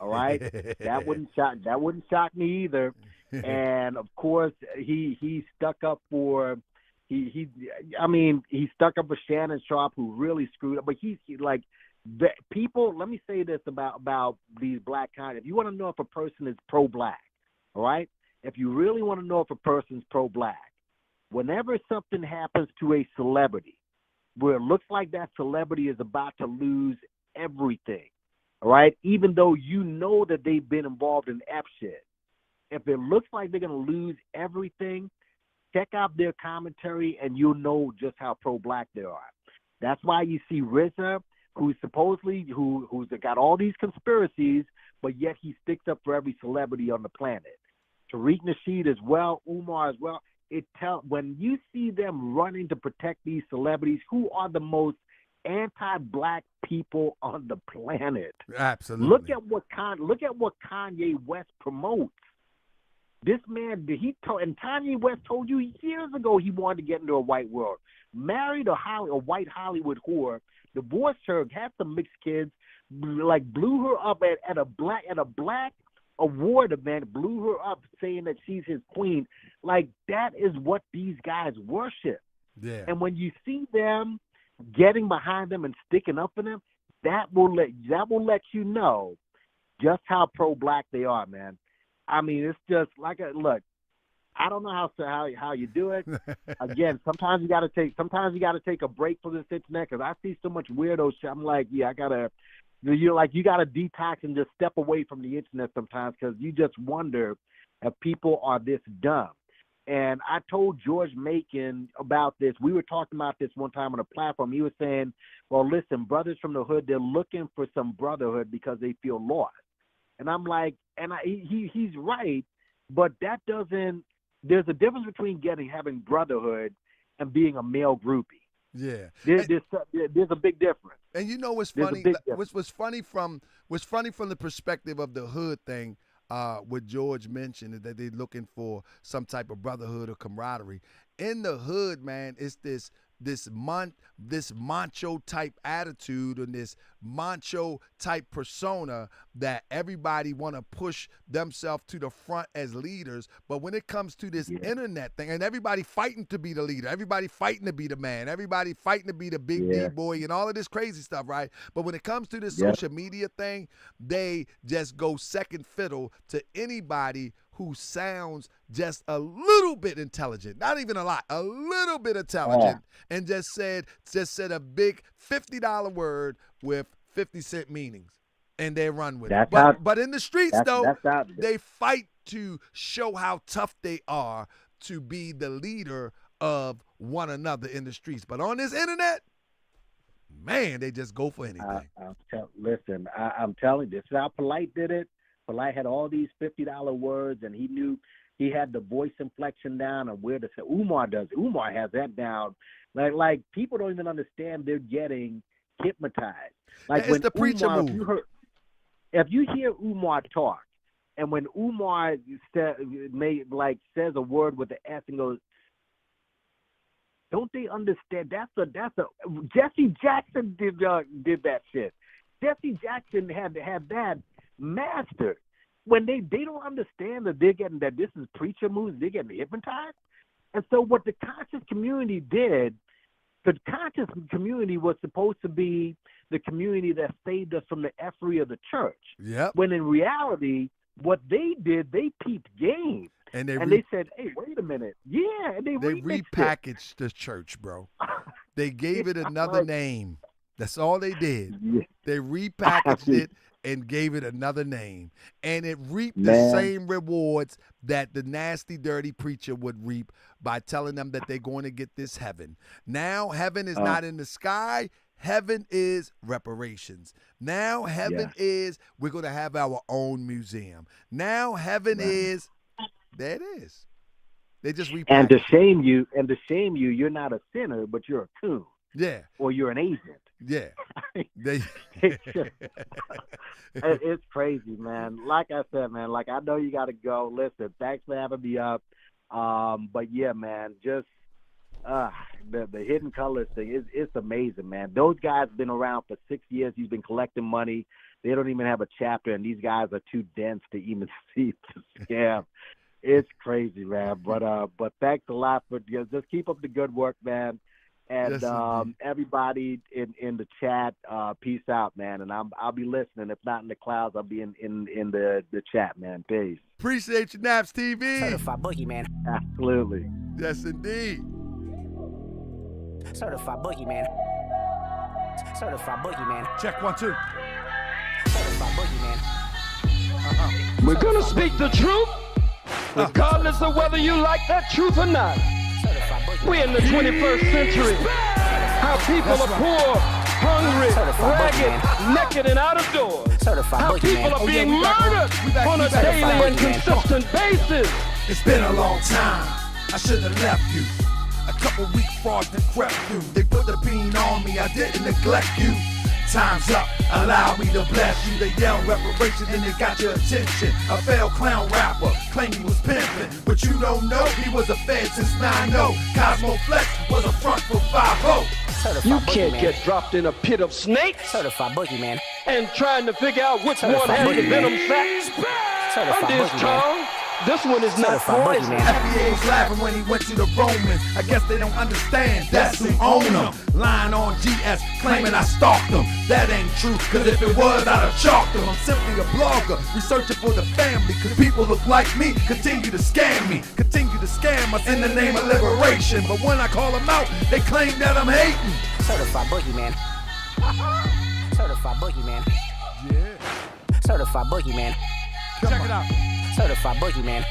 All right, that wouldn't shock me either. And of course, he stuck up for he stuck up for Shannon Sharp, who really screwed up. But he like the people. Let me say this about these black kind. If you want to know if a person is pro-black, all right, if you really want to know if a person's pro-black, whenever something happens to a celebrity, where it looks like that celebrity is about to lose everything, all right, even though you know that they've been involved in F shit, if it looks like they're going to lose everything, check out their commentary and you'll know just how pro-black they are. That's why you see RZA, who's supposedly, who's got all these conspiracies, but yet he sticks up for every celebrity on the planet. Tariq Nasheed as well, Umar as well. When you see them running to protect these celebrities who are the most anti-black people on the planet. Absolutely. Look at what Kanye West promotes. This man, and Kanye West told you years ago he wanted to get into a white world. Married a white Hollywood whore, divorced her, had some mixed kids, like blew her up at a black award event, blew her up saying that she's his queen. Like, that is what these guys worship. Yeah. And when you see them getting behind them and sticking up for them, that will let you know just how pro-black they are, man. I mean, it's just like look. I don't know how you do it. Again, sometimes you got to take a break from this internet because I see so much weirdo shit. I'm like, yeah, you got to detox and just step away from the internet sometimes because you just wonder if people are this dumb. And I told George Macon about this. We were talking about this one time on a platform. He was saying, well, listen, brothers from the hood, they're looking for some brotherhood because they feel lost. And I'm like, he's right, but that doesn't, there's a difference between having brotherhood and being a male groupie. Yeah. There's a big difference. And you know what's funny? What's funny from the perspective of the hood thing, what George mentioned is that they're looking for some type of brotherhood or camaraderie. In the hood, man, it's this macho type attitude and this macho type persona that everybody want to push themselves to the front as leaders. But when it comes to this internet thing, and everybody fighting to be the leader, everybody fighting to be the man, everybody fighting to be the big D-boy and all of this crazy stuff, right? But when it comes to this social media thing, they just go second fiddle to anybody who sounds just a little bit intelligent, not even a lot, a little bit intelligent, and just said a big $50 word with 50-cent meanings, and they run with it. But in the streets, they fight to show how tough they are to be the leader of one another in the streets. But on this internet, man, they just go for anything. I'm telling you, this is how Polite did it. Polite had all these $50 words, and he knew he had the voice inflection down and where to say. Umar does. Umar has that down. Like people don't even understand they're getting hypnotized. Like it's the preacher move. If you hear Umar talk, and when Umar says a word with the S and goes, don't they understand? That's a Jesse Jackson did that shit. Jesse Jackson had that mastered. When they don't understand that that this is preacher moves, they're getting hypnotized. And so what the conscious community did, the conscious community was supposed to be the community that saved us from the effery of the church. Yep. When in reality, what they did, they peeped game. And they said, hey, wait a minute. Yeah, and they repackaged the church, bro. They gave it another name. That's all they did. Yeah. They repackaged it and gave it another name. And it reaped the same rewards that the nasty, dirty preacher would reap by telling them that they're going to get this heaven. Now, heaven is not in the sky. Heaven is reparations. Now, heaven is we're going to have our own museum. Now, heaven is, there it is. They just repackaged. And to shame you, you're not a sinner, but you're a coon. Yeah. or you're an agent. Yeah. It's crazy, man. Like I said, man, like I know you got to go. Listen, thanks for having me up. But yeah, man, just the hidden colors thing it's amazing, man. Those guys have been around for 6 years. He's been collecting money. They don't even have a chapter, and these guys are too dense to even see the scam. It's crazy, man. But thanks a lot for just keep up the good work, man. And Yes, everybody in the chat, peace out, man. And I'll be listening. If not in the clouds, I'll be in the chat, man. Peace. Appreciate you, Naps TV. Certified boogeyman. Absolutely. Yes, indeed. Certified boogeyman. Certified boogeyman. Check 1, 2. Certified boogeyman. We're gonna speak the truth, regardless of whether you like that truth or not. We're in the 21st century. How people are poor, hungry, ragged, naked, and out of doors. How people are being murdered on a daily and consistent basis. It's been a long time. I shouldn't have left you. A couple weak frauds that crept through. They put the bean on me. I didn't neglect you. Time's up, allow me to bless you. They yell reparations and they got your attention. A failed clown rapper, claim he was pimping, but you don't know he was a fed since 9-0. Cosmo Flex was a front for 5-0. You can't get dropped in a pit of snakes. Certified boogeyman. And trying to figure out which one has the venom sac. Certified I'm this tall. This one is not poison. FBA was laughing when he went to the Romans. I guess they don't understand, that's who own them. Lying on GS, claiming I stalked them. That ain't true, cause if it was, I'd have chalked them. I'm simply a blogger, researching for the family. Cause people look like me, continue to scam me. Continue to scam us in the name of liberation. But when I call them out, they claim that I'm hating. Certified boogeyman. Certified boogeyman. Yeah. Certified boogeyman. Check it out. Certified boogeyman.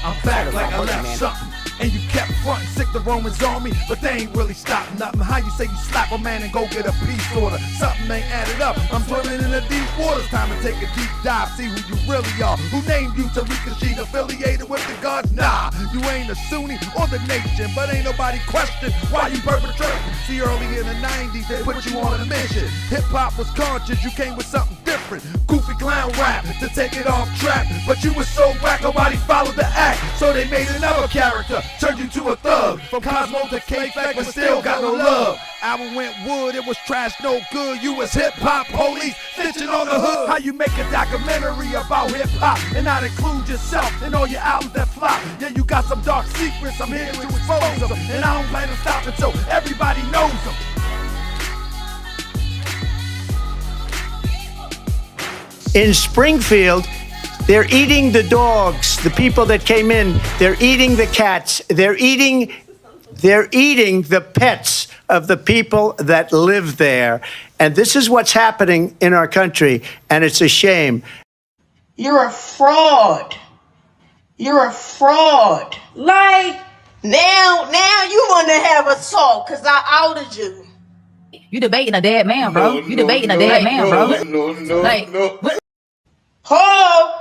I'm back like I left something. And you kept frontin', sick the Romans on me, but they ain't really stopped nothing. How you say you slap a man and go get a peace order? Something ain't added up. I'm swimming in the deep waters. Time to take a deep dive, see who you really are. Who named you Tariq and she's affiliated with the gods? Nah, you ain't a Sunni or the nation, but ain't nobody question why you perpetrating. See, early in the 90s, they put you on a mission. Hip-hop was conscious, you came with something different. Goofy clown rap to take it off track, but you was so whack, nobody followed the act. So they made another character, turned you to a thug. From Cosmo to K-Fact, but still got no love. Album went wood, it was trash, no good. You was hip-hop police, stitching on the hood. How you make a documentary about hip-hop and not include yourself in all your albums that flop? Yeah, you got some dark secrets, I'm here to expose them. And I don't plan to stop until everybody knows them. In Springfield, they're eating the dogs, the people that came in. They're eating the cats. They're eating the pets of the people that live there. And this is what's happening in our country, and it's a shame. You're a fraud. You're a fraud. Like, now you want to have a talk because I outed you. You debating a dead man, bro. You debating a dead man, bro. Ho!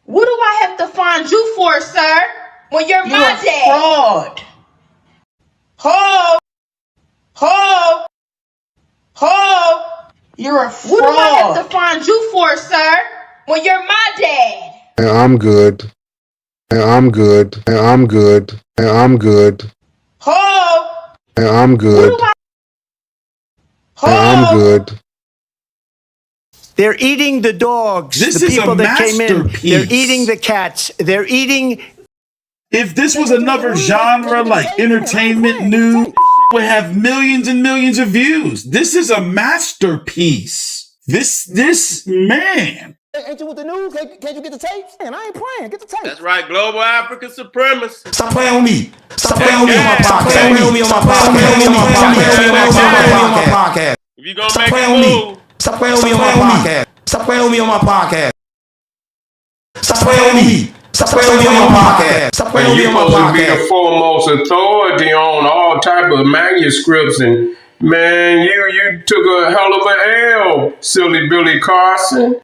What do I have to find you for, sir? When you're my dad. Fraud. Ho! Ho! Ho! You're a fraud. What do I have to find you for, sir? When you're my dad. I'm good. I'm good. I'm good. I'm good. Ho! I'm good. I'm good. They're eating the dogs, the people that came in. They're eating the cats. They're eating. If this was another genre like entertainment news, it would have millions and millions of views. This is a masterpiece. This man. Ain't you with the news? Can't you get the tapes? Man, I ain't playing. Get the tapes. That's right, global African supremacy. Stop playing with me. Stop playing with me on my podcast. Stop playing with me on my podcast. If you gonna make it move. Stop playing with me on my podcast. Stop playing with me on my podcast. Stop playing with me. Stop playing with me on my podcast. Stop playing with me on my podcast. You supposed to be the foremost authority on all type of manuscripts, and man, you took a hell of a L, silly Billy Carson.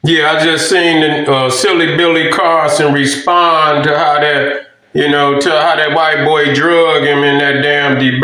Yeah, I just seen silly Billy Carson respond to how that white boy drug him in that damn debate.